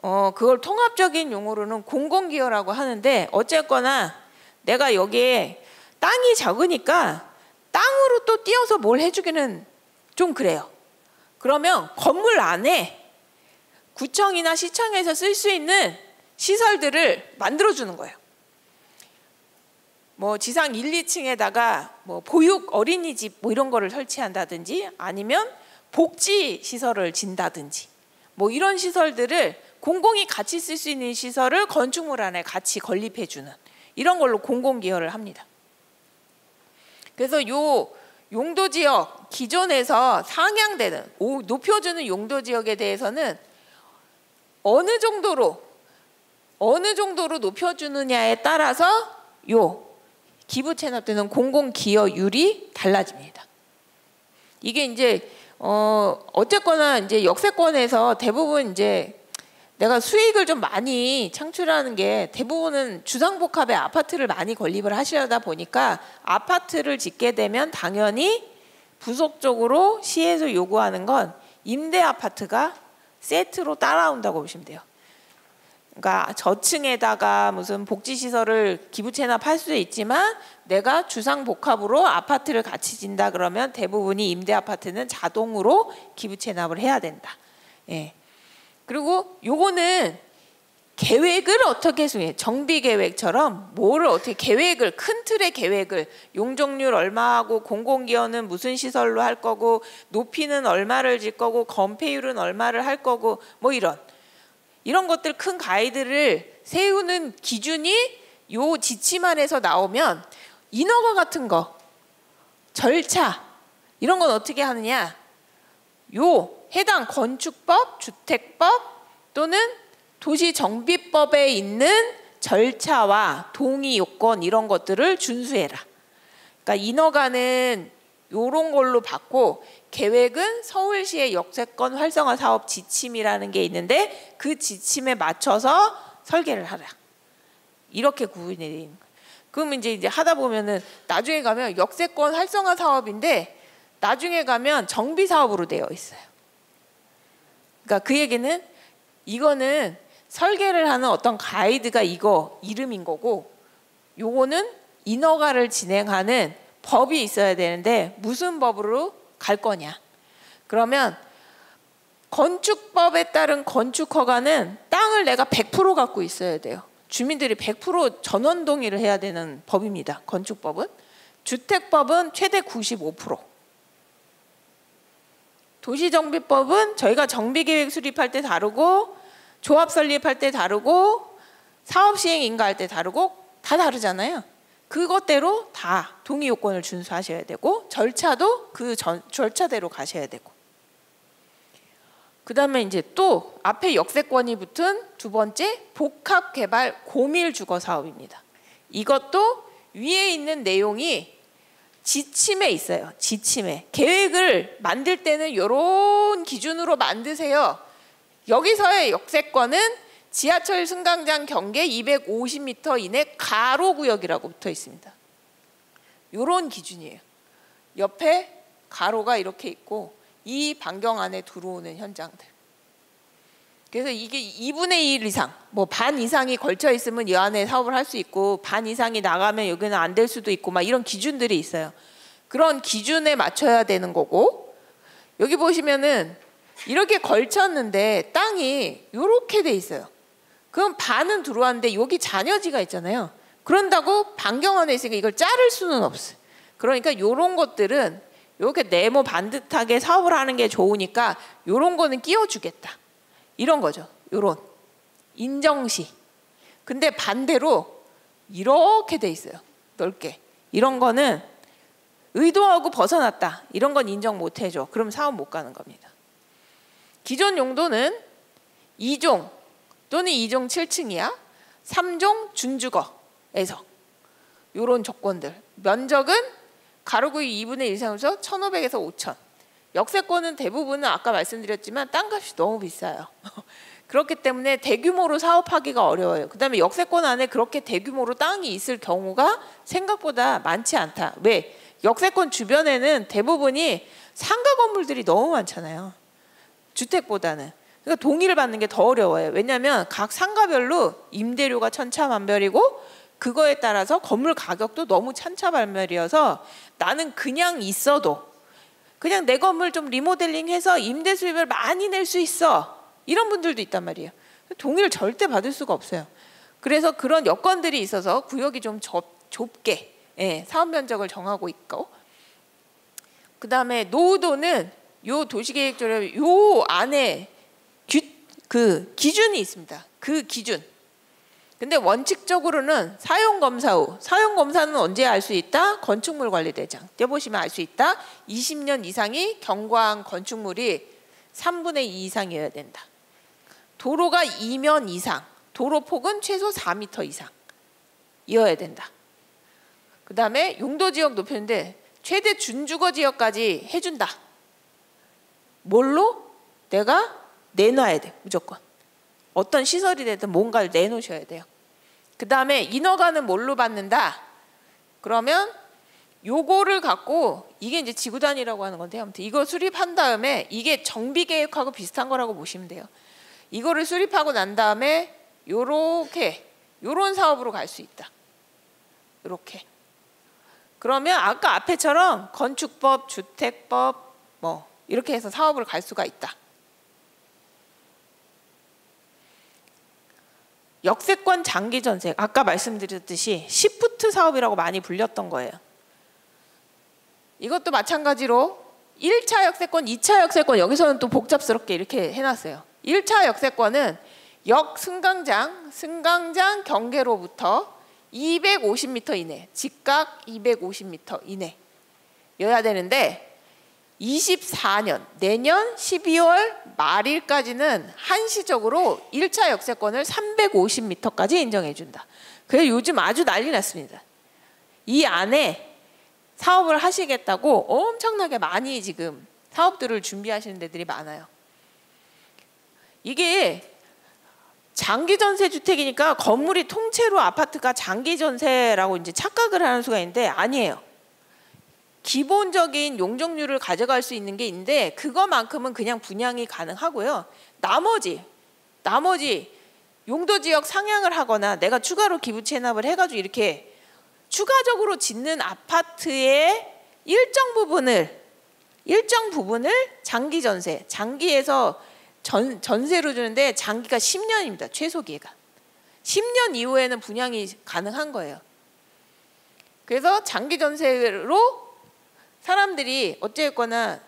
그걸 통합적인 용어로는 공공기여라고 하는데, 어쨌거나 내가 여기에 땅이 적으니까 땅으로 또 띄어서 뭘 해주기는 좀 그래요. 그러면 건물 안에 구청이나 시청에서 쓸 수 있는 시설들을 만들어주는 거예요. 뭐 지상 1, 2층에다가 뭐 보육 어린이집 뭐 이런 거를 설치한다든지, 아니면 복지 시설을 진다든지, 뭐 이런 시설들을 공공이 같이 쓸 수 있는 시설을 건축물 안에 같이 건립해주는 이런 걸로 공공기여를 합니다. 그래서 요 용도지역 기존에서 상향되는 높여주는 용도지역에 대해서는 어느 정도로 높여주느냐에 따라서 요 기부 체납되는 공공기여율이 달라집니다. 이게 이제 어쨌거나 이제 역세권에서 대부분 이제 내가 수익을 좀 많이 창출하는 게 대부분은 주상복합의 아파트를 많이 건립을 하시려다 보니까, 아파트를 짓게 되면 당연히 부속적으로 시에서 요구하는 건 임대 아파트가 세트로 따라온다고 보시면 돼요. 그러니까 저층에다가 무슨 복지시설을 기부 체납할 수 있지만 내가 주상복합으로 아파트를 같이 짓는다 그러면 대부분이 임대 아파트는 자동으로 기부 체납을 해야 된다. 예. 그리고 요거는 계획을 어떻게 수행해, 정비 계획처럼 뭐를 어떻게 계획을, 큰 틀의 계획을, 용적률 얼마하고 공공기여는 무슨 시설로 할 거고, 높이는 얼마를 질 거고, 건폐율은 얼마를 할 거고, 뭐 이런 것들 큰 가이드를 세우는 기준이 요 지침 안에서 나오면, 인허가 같은 거, 절차 이런 건 어떻게 하느냐, 요 해당 건축법, 주택법 또는 도시정비법에 있는 절차와 동의 요건 이런 것들을 준수해라. 그러니까 인허가는 요런 걸로 받고, 계획은 서울시의 역세권 활성화 사업 지침이라는 게 있는데 그 지침에 맞춰서 설계를 하라. 이렇게 구분이 되어 있는 거예요. 그러면 이제 하다 보면은 나중에 가면 역세권 활성화 사업인데 나중에 가면 정비 사업으로 되어 있어요. 그러니까 그 얘기는 이거는 설계를 하는 어떤 가이드가 이거 이름인 거고, 요거는 인허가를 진행하는 법이 있어야 되는데 무슨 법으로 갈 거냐. 그러면 건축법에 따른 건축허가는 땅을 내가 100% 갖고 있어야 돼요. 주민들이 100% 전원 동의를 해야 되는 법입니다. 건축법은. 주택법은 최대 95%. 도시정비법은 저희가 정비계획 수립할 때 다르고, 조합 설립할 때 다르고, 사업시행 인가할 때 다르고, 다 다르잖아요. 그것대로 다 동의 요건을 준수하셔야 되고, 절차도 그 절차대로 가셔야 되고. 그 다음에 이제 또 앞에 역세권이 붙은 두 번째, 복합개발 고밀주거사업입니다. 이것도 위에 있는 내용이 지침에 있어요. 지침에. 계획을 만들 때는 이런 기준으로 만드세요. 여기서의 역세권은 지하철 승강장 경계 250m 이내 가로구역이라고 붙어 있습니다. 이런 기준이에요. 옆에 가로가 이렇게 있고 이 반경 안에 들어오는 현장들. 그래서 이게 2분의 1 이상, 뭐 반 이상이 걸쳐 있으면 이 안에 사업을 할 수 있고, 반 이상이 나가면 여기는 안 될 수도 있고, 막 이런 기준들이 있어요. 그런 기준에 맞춰야 되는 거고, 여기 보시면은 이렇게 걸쳤는데 땅이 이렇게 돼 있어요. 그럼 반은 들어왔는데 여기 잔여지가 있잖아요. 그런다고 반경 안에 있으니까 이걸 자를 수는 없어요. 그러니까 이런 것들은 이렇게 네모 반듯하게 사업을 하는 게 좋으니까 이런 거는 끼워주겠다. 이런 거죠. 이런 인정시. 근데 반대로 이렇게 돼 있어요. 넓게. 이런 거는 의도하고 벗어났다. 이런 건 인정 못 해줘. 그럼 사업 못 가는 겁니다. 기존 용도는 2종 또는 2종 7층이야. 3종 준주거에서 이런 조건들. 면적은 가로구역 2분의 1 이상에서 1,500에서 5,000. 역세권은 대부분은 아까 말씀드렸지만 땅값이 너무 비싸요. 그렇기 때문에 대규모로 사업하기가 어려워요. 그 다음에 역세권 안에 그렇게 대규모로 땅이 있을 경우가 생각보다 많지 않다. 왜? 역세권 주변에는 대부분이 상가 건물들이 너무 많잖아요. 주택보다는. 그러니까 동의를 받는 게 더 어려워요. 왜냐하면 각 상가별로 임대료가 천차만별이고 그거에 따라서 건물 가격도 너무 천차만별이어서 나는 그냥 있어도 그냥 내 건물 좀 리모델링해서 임대 수입을 많이 낼 수 있어. 이런 분들도 있단 말이에요. 동의를 절대 받을 수가 없어요. 그래서 그런 여건들이 있어서 구역이 좀 좁게 사업 면적을 정하고 있고, 그 다음에 노후도는 요 도시계획조례 요 안에 그 기준이 있습니다. 그 기준. 근데 원칙적으로는 사용검사 후, 사용검사는 언제 알 수 있다? 건축물관리대장 떼보시면 알 수 있다. 20년 이상이 경과한 건축물이 3분의 2 이상이어야 된다. 도로가 2면 이상, 도로폭은 최소 4m 이상이어야 된다. 그 다음에 용도지역 높였는데 최대 준주거지역까지 해준다. 뭘로? 내가 내놔야 돼. 무조건. 어떤 시설이 되든 뭔가를 내놓으셔야 돼요. 그 다음에 인허가는 뭘로 받는다? 그러면 요거를 갖고 이게 이제 지구단위라고 하는 건데 아무튼 이거 수립한 다음에 이게 정비계획하고 비슷한 거라고 보시면 돼요. 이거를 수립하고 난 다음에 요런 사업으로 갈 수 있다. 요렇게. 그러면 아까 앞에처럼 건축법, 주택법 뭐 이렇게 해서 사업을 갈 수가 있다. 역세권 장기 전세, 아까 말씀드렸듯이 시프트 사업이라고 많이 불렸던 거예요. 이것도 마찬가지로 1차 역세권, 2차 역세권 여기서는 또 복잡스럽게 이렇게 해놨어요. 1차 역세권은 역 승강장 경계로부터 250m 이내, 직각 250m 이내여야 되는데 24년, 내년 12월 말일까지는 한시적으로 1차 역세권을 350m까지 인정해 준다. 그래서 요즘 아주 난리 났습니다. 이 안에 사업을 하시겠다고 엄청나게 많이 지금 사업들을 준비하시는 데들이 많아요. 이게 장기전세 주택이니까 건물이 통째로 아파트가 장기전세라고 이제 착각을 하는 수가 있는데 아니에요. 기본적인 용적률을 가져갈 수 있는 게 있는데 그거만큼은 그냥 분양이 가능하고요. 나머지 용도지역 상향을 하거나 내가 추가로 기부 체납을 해가지고 이렇게 추가적으로 짓는 아파트의 일정 부분을 장기전세, 장기에서 전세로 주는데 장기가 10년입니다. 최소 기회가. 10년 이후에는 분양이 가능한 거예요. 그래서 장기전세로 사람들이 어쨌거나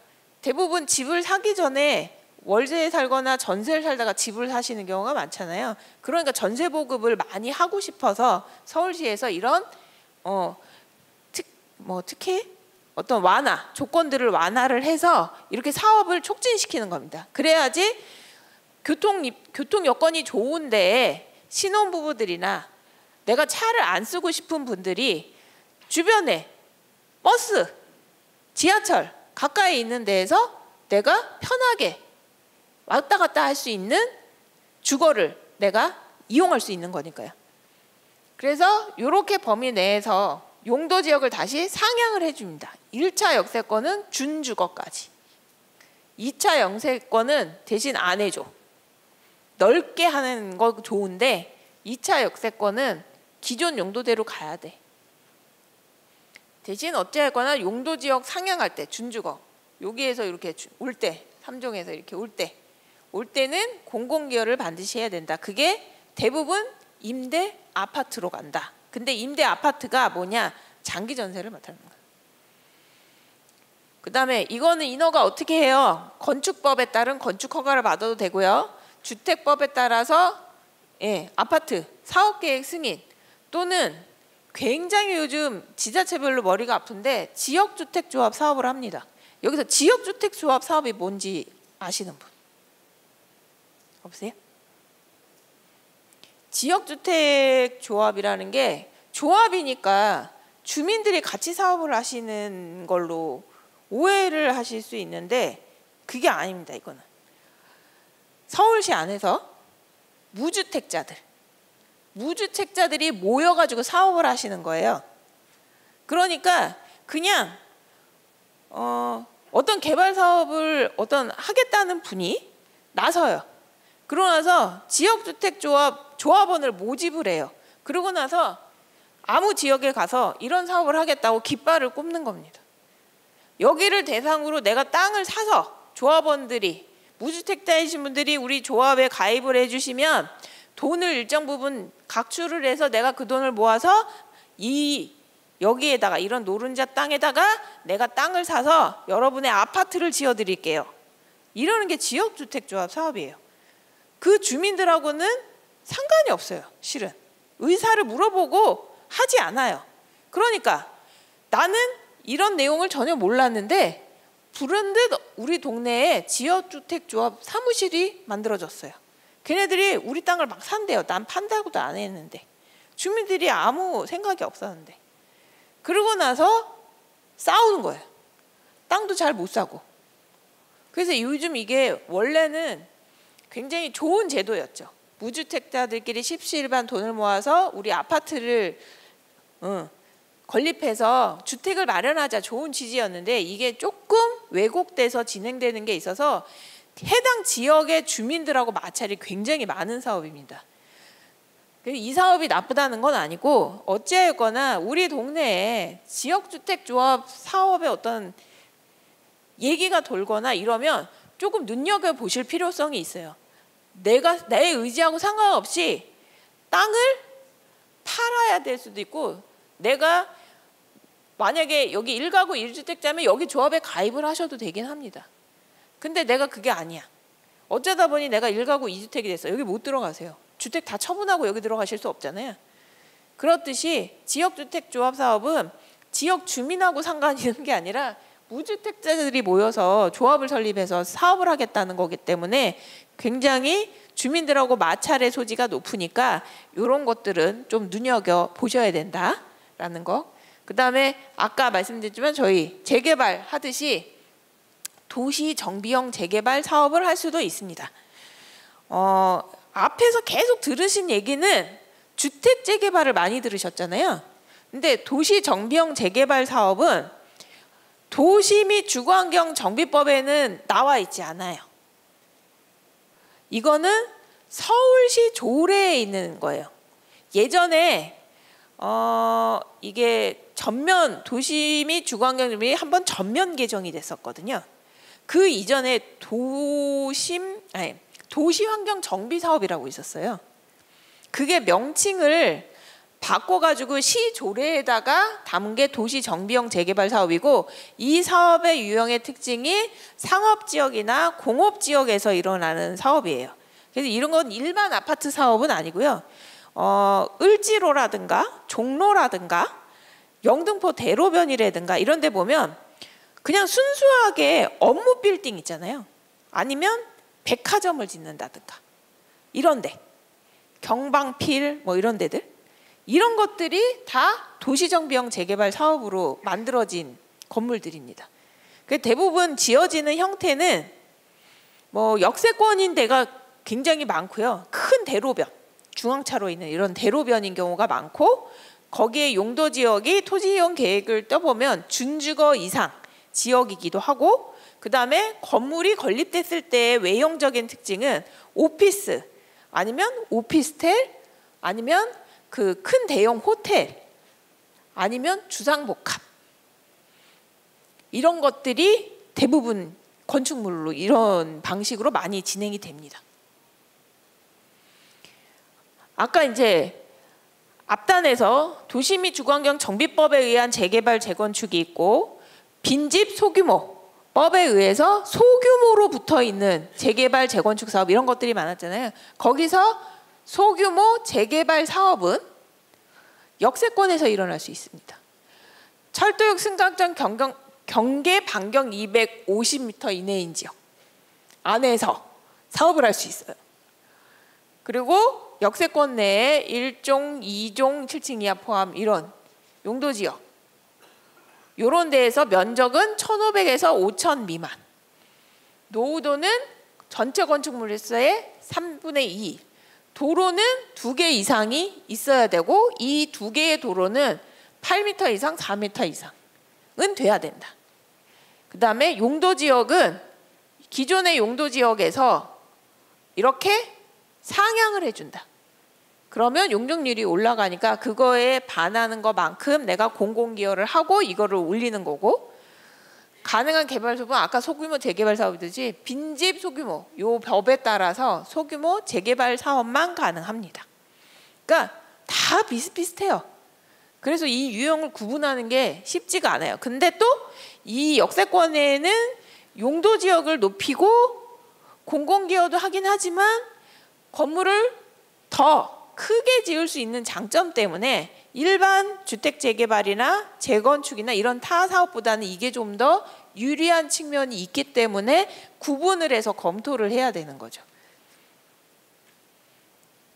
대부분 집을 사기 전에 월세에 살거나 전세를 살다가 집을 사시는 경우가 많잖아요. 그러니까 전세 보급을 많이 하고 싶어서 서울시에서 이런 특혜 어떤 완화 조건들을 완화를 해서 이렇게 사업을 촉진시키는 겁니다. 그래야지 교통 여건이 좋은데 신혼부부들이나 내가 차를 안 쓰고 싶은 분들이 주변에 버스, 지하철 가까이 있는 데에서 내가 편하게 왔다 갔다 할 수 있는 주거를 내가 이용할 수 있는 거니까요. 그래서 이렇게 범위 내에서 용도 지역을 다시 상향을 해줍니다. 1차 역세권은 준주거까지. 2차 역세권은 대신 안 해줘. 넓게 하는 거 좋은데 2차 역세권은 기존 용도대로 가야 돼. 대신 어찌하거나 용도지역 상향할 때 준주거 여기에서 이렇게 올 때 3종에서 이렇게 올 때는 공공기여를 반드시 해야 된다. 그게 대부분 임대 아파트로 간다. 근데 임대 아파트가 뭐냐? 장기 전세를 맡는 거야. 그 다음에 이거는 인허가 어떻게 해요? 건축법에 따른 건축 허가를 받아도 되고요. 주택법에 따라서 아파트 사업계획 승인 또는 굉장히 요즘 지자체별로 머리가 아픈데 지역주택조합 사업을 합니다. 여기서 지역주택조합 사업이 뭔지 아시는 분? 없어요? 지역주택조합이라는 게 조합이니까 주민들이 같이 사업을 하시는 걸로 오해를 하실 수 있는데 그게 아닙니다. 이거는 서울시 안에서 무주택자들이 모여가지고 사업을 하시는 거예요. 그러니까 그냥 어떤 개발 사업을 하겠다는 분이 나서요. 그러고 나서 조합원을 모집을 해요. 그러고 나서 아무 지역에 가서 이런 사업을 하겠다고 깃발을 꼽는 겁니다. 여기를 대상으로 내가 땅을 사서 조합원들이, 무주택자이신 분들이 우리 조합에 가입을 해주시면 돈을 일정 부분 각출을 해서 내가 그 돈을 모아서 여기에다가, 이런 노른자 땅에다가 내가 땅을 사서 여러분의 아파트를 지어드릴게요. 이러는 게 지역주택조합 사업이에요. 그 주민들하고는 상관이 없어요. 실은 의사를 물어보고 하지 않아요. 그러니까 나는 이런 내용을 전혀 몰랐는데 불현듯 우리 동네에 지역주택조합 사무실이 만들어졌어요. 걔네들이 우리 땅을 막 산대요. 난 판다고도 안 했는데. 주민들이 아무 생각이 없었는데. 그러고 나서 싸우는 거예요. 땅도 잘 못 사고. 그래서 요즘 이게 원래는 굉장히 좋은 제도였죠. 무주택자들끼리 십시일반 돈을 모아서 우리 아파트를 건립해서 주택을 마련하자, 좋은 취지였는데 이게 조금 왜곡돼서 진행되는 게 있어서 해당 지역의 주민들하고 마찰이 굉장히 많은 사업입니다. 이 사업이 나쁘다는 건 아니고 어찌하였거나 우리 동네에 지역주택조합 사업의 어떤 얘기가 돌거나 이러면 조금 눈여겨보실 필요성이 있어요. 내가 내 의지하고 상관없이 땅을 팔아야 될 수도 있고, 내가 만약에 여기 1가구 1주택자면 여기 조합에 가입을 하셔도 되긴 합니다. 근데 내가 그게 아니야. 어쩌다 보니 내가 1가구 2주택이 됐어. 여기 못 들어가세요. 주택 다 처분하고 여기 들어가실 수 없잖아요. 그렇듯이 지역주택조합 사업은 지역 주민하고 상관이 있는 게 아니라 무주택자들이 모여서 조합을 설립해서 사업을 하겠다는 거기 때문에 굉장히 주민들하고 마찰의 소지가 높으니까 이런 것들은 좀 눈여겨보셔야 된다라는 거. 그 다음에 아까 말씀드렸지만 저희 재개발 하듯이 도시 정비형 재개발 사업을 할 수도 있습니다. 앞에서 계속 들으신 얘기는 주택 재개발을 많이 들으셨잖아요. 근데 도시 정비형 재개발 사업은 도시 및 주거환경 정비법에는 나와 있지 않아요. 이거는 서울시 조례에 있는 거예요. 예전에 이게 도시 및 주거환경 정비 한번 전면 개정이 됐었거든요. 그 이전에 도시환경 정비 사업이라고 있었어요. 그게 명칭을 바꿔가지고 시 조례에다가 담은 게 도시 정비형 재개발 사업이고, 이 사업의 유형의 특징이 상업지역이나 공업지역에서 일어나는 사업이에요. 그래서 이런 건 일반 아파트 사업은 아니고요. 을지로라든가 종로라든가 영등포 대로변이라든가 이런 데 보면 그냥 순수하게 업무 빌딩 있잖아요. 아니면 백화점을 짓는다든가 이런 데, 경방필 뭐 이런 데들, 이런 것들이 다 도시정비형 재개발 사업으로 만들어진 건물들입니다. 대부분 지어지는 형태는 뭐 역세권인 데가 굉장히 많고요. 큰 대로변, 중앙차로 있는 이런 대로변인 경우가 많고, 거기에 용도 지역이 토지이용 계획을 떠보면 준주거 이상 지역이기도 하고, 그 다음에 건물이 건립됐을 때의 외형적인 특징은 오피스 아니면 오피스텔 아니면 그 큰 대형 호텔 아니면 주상복합, 이런 것들이 대부분 건축물로 이런 방식으로 많이 진행이 됩니다. 아까 이제 앞단에서 도시 및 주거환경 정비법에 의한 재개발 재건축이 있고, 빈집 소규모 법에 의해서 소규모로 붙어 있는 재개발 재건축 사업, 이런 것들이 많았잖아요. 거기서 소규모 재개발 사업은 역세권에서 일어날 수 있습니다. 철도역 승강장 경계 반경 250m 이내인 지역 안에서 사업을 할 수 있어요. 그리고 역세권 내에 1종, 2종, 7층 이하 포함 이런 용도지역, 이런 데에서 면적은 1,500에서 5,000 미만, 노후도는 전체 건축물수의 3분의 2, 도로는 2개 이상이 있어야 되고, 이 2개의 도로는 8m 이상, 4m 이상은 돼야 된다. 그 다음에 용도지역은 기존의 용도지역에서 이렇게 상향을 해준다. 그러면 용적률이 올라가니까 그거에 반하는 것만큼 내가 공공기여를 하고 이거를 올리는 거고, 가능한 개발 사업은 아까 소규모 재개발 사업이듯이 빈집 소규모 요 법에 따라서 소규모 재개발 사업만 가능합니다. 그러니까 다 비슷비슷해요. 그래서 이 유형을 구분하는 게 쉽지가 않아요. 근데 또 이 역세권에는 용도 지역을 높이고 공공기여도 하긴 하지만 건물을 더 크게 지을 수 있는 장점 때문에 일반 주택 재개발이나 재건축이나 이런 타 사업보다는 이게 좀 더 유리한 측면이 있기 때문에 구분을 해서 검토를 해야 되는 거죠.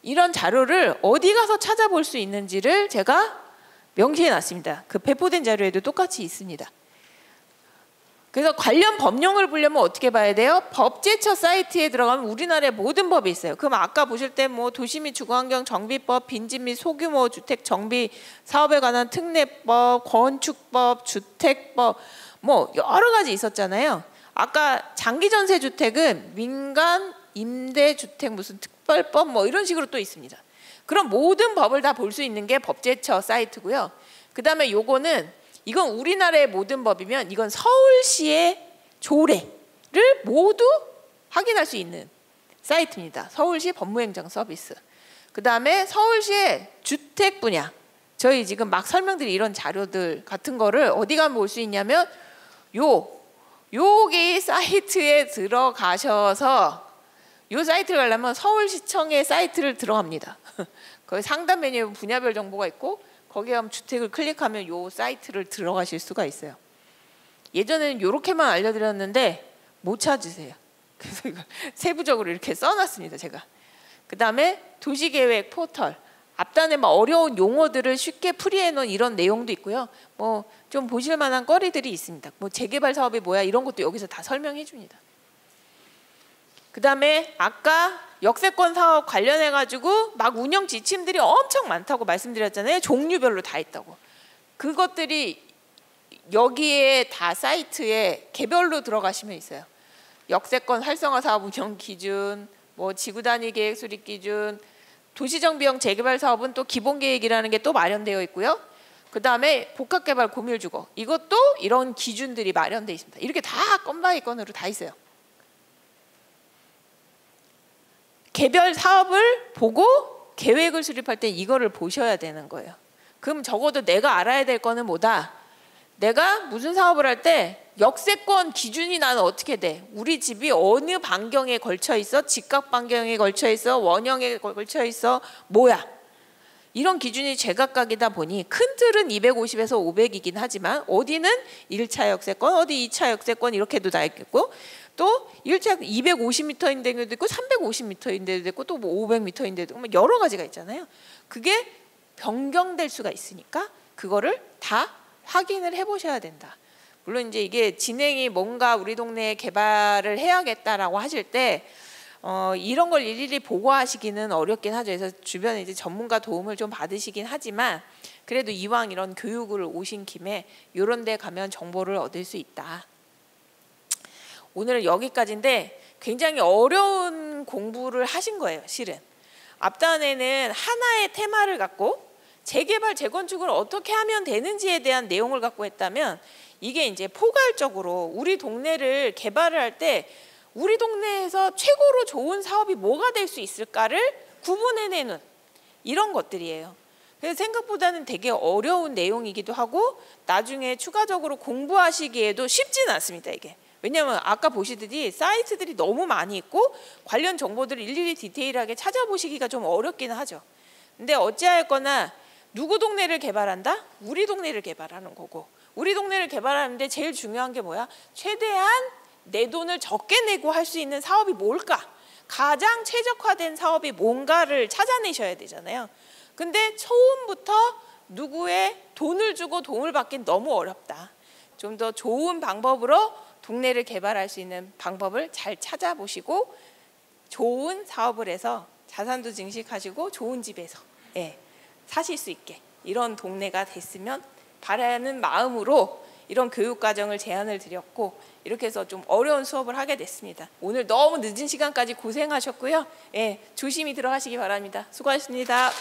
이런 자료를 어디 가서 찾아볼 수 있는지를 제가 명시해 놨습니다. 그 배포된 자료에도 똑같이 있습니다. 그래서 관련 법령을 보려면 어떻게 봐야 돼요? 법제처 사이트에 들어가면 우리나라의 모든 법이 있어요. 그럼 아까 보실 때 뭐 도시 및 주거환경 정비법, 빈집 및 소규모 주택 정비 사업에 관한 특례법, 건축법, 주택법 뭐 여러 가지 있었잖아요. 아까 장기전세 주택은 민간 임대주택 무슨 특별법 뭐 이런 식으로 또 있습니다. 그럼 모든 법을 다 볼 수 있는 게 법제처 사이트고요. 그다음에 요거는 이건 우리나라의 모든 법이면 이건 서울시의 조례를 모두 확인할 수 있는 사이트입니다. 서울시 법무행정 서비스. 그다음에 서울시의 주택 분야. 저희 지금 막 설명드린 이런 자료들 같은 거를 어디 가면 볼 수 있냐면 여기 사이트에 들어가셔서 요 사이트를 가려면 서울시청의 사이트를 들어갑니다. 거기 상단 메뉴에 분야별 정보가 있고 거기에 가면 주택을 클릭하면 요 사이트를 들어가실 수가 있어요. 예전에는 요렇게만 알려드렸는데 못 찾으세요. 그래서 이걸 세부적으로 이렇게 써놨습니다. 제가. 그 다음에 도시계획 포털. 앞단에 막 어려운 용어들을 쉽게 풀이해 놓은 이런 내용도 있고요. 뭐 좀 보실 만한 거리들이 있습니다. 뭐 재개발 사업이 뭐야 이런 것도 여기서 다 설명해 줍니다. 그 다음에 아까 역세권 사업 관련해 가지고 막 운영 지침들이 엄청 많다고 말씀드렸잖아요. 종류별로 다 있다고. 그것들이 여기에 다 사이트에 개별로 들어가시면 있어요. 역세권 활성화 사업 운영 기준, 뭐 지구 단위 계획 수립 기준, 도시정비형 재개발 사업은 또 기본 계획이라는 게 또 마련되어 있고요. 그 다음에 복합개발 고밀주거 이것도 이런 기준들이 마련되어 있습니다. 이렇게 다 건 바이 건으로 다 있어요. 개별 사업을 보고 계획을 수립할 때 이거를 보셔야 되는 거예요. 그럼 적어도 내가 알아야 될 거는 뭐다? 내가 무슨 사업을 할 때 역세권 기준이 나는 어떻게 돼? 우리 집이 어느 반경에 걸쳐 있어? 직각 반경에 걸쳐 있어? 원형에 걸쳐 있어? 뭐야? 이런 기준이 제각각이다 보니 큰 틀은 250에서 500이긴 하지만 어디는 1차 역세권, 어디 2차 역세권 이렇게도 다 있겠고 또 1차 250m인 데도 있고 350m인 데도 있고 또 뭐 500m인 데도 있고 여러 가지가 있잖아요. 그게 변경될 수가 있으니까 그거를 다 확인을 해보셔야 된다. 물론 이제 이게 진행이 뭔가 우리 동네에 개발을 해야겠다라고 하실 때 이런 걸 일일이 보고하시기는 어렵긴 하죠. 그래서 주변에 이제 전문가 도움을 좀 받으시긴 하지만 그래도 이왕 이런 교육을 오신 김에 이런 데 가면 정보를 얻을 수 있다. 오늘은 여기까지인데 굉장히 어려운 공부를 하신 거예요. 실은. 앞단에는 하나의 테마를 갖고 재개발, 재건축을 어떻게 하면 되는지에 대한 내용을 갖고 했다면 이게 이제 포괄적으로 우리 동네를 개발을 할 때 우리 동네에서 최고로 좋은 사업이 뭐가 될 수 있을까를 구분해내는 이런 것들이에요. 그래서 생각보다는 되게 어려운 내용이기도 하고 나중에 추가적으로 공부하시기에도 쉽지는 않습니다. 이게. 왜냐하면 아까 보시듯이 사이트들이 너무 많이 있고 관련 정보들을 일일이 디테일하게 찾아보시기가 좀 어렵긴 하죠. 근데 어찌하였거나 누구 동네를 개발한다? 우리 동네를 개발하는 거고 우리 동네를 개발하는데 제일 중요한 게 뭐야? 최대한 내 돈을 적게 내고 할 수 있는 사업이 뭘까? 가장 최적화된 사업이 뭔가를 찾아내셔야 되잖아요. 근데 처음부터 누구의 돈을 주고 도움을 받긴 너무 어렵다. 좀 더 좋은 방법으로 동네를 개발할 수 있는 방법을 잘 찾아보시고 좋은 사업을 해서 자산도 증식하시고 좋은 집에서 사실 수 있게 이런 동네가 됐으면 바라는 마음으로 이런 교육 과정을 제안을 드렸고 이렇게 해서 좀 어려운 수업을 하게 됐습니다. 오늘 너무 늦은 시간까지 고생하셨고요. 예, 조심히 들어가시기 바랍니다. 수고하셨습니다.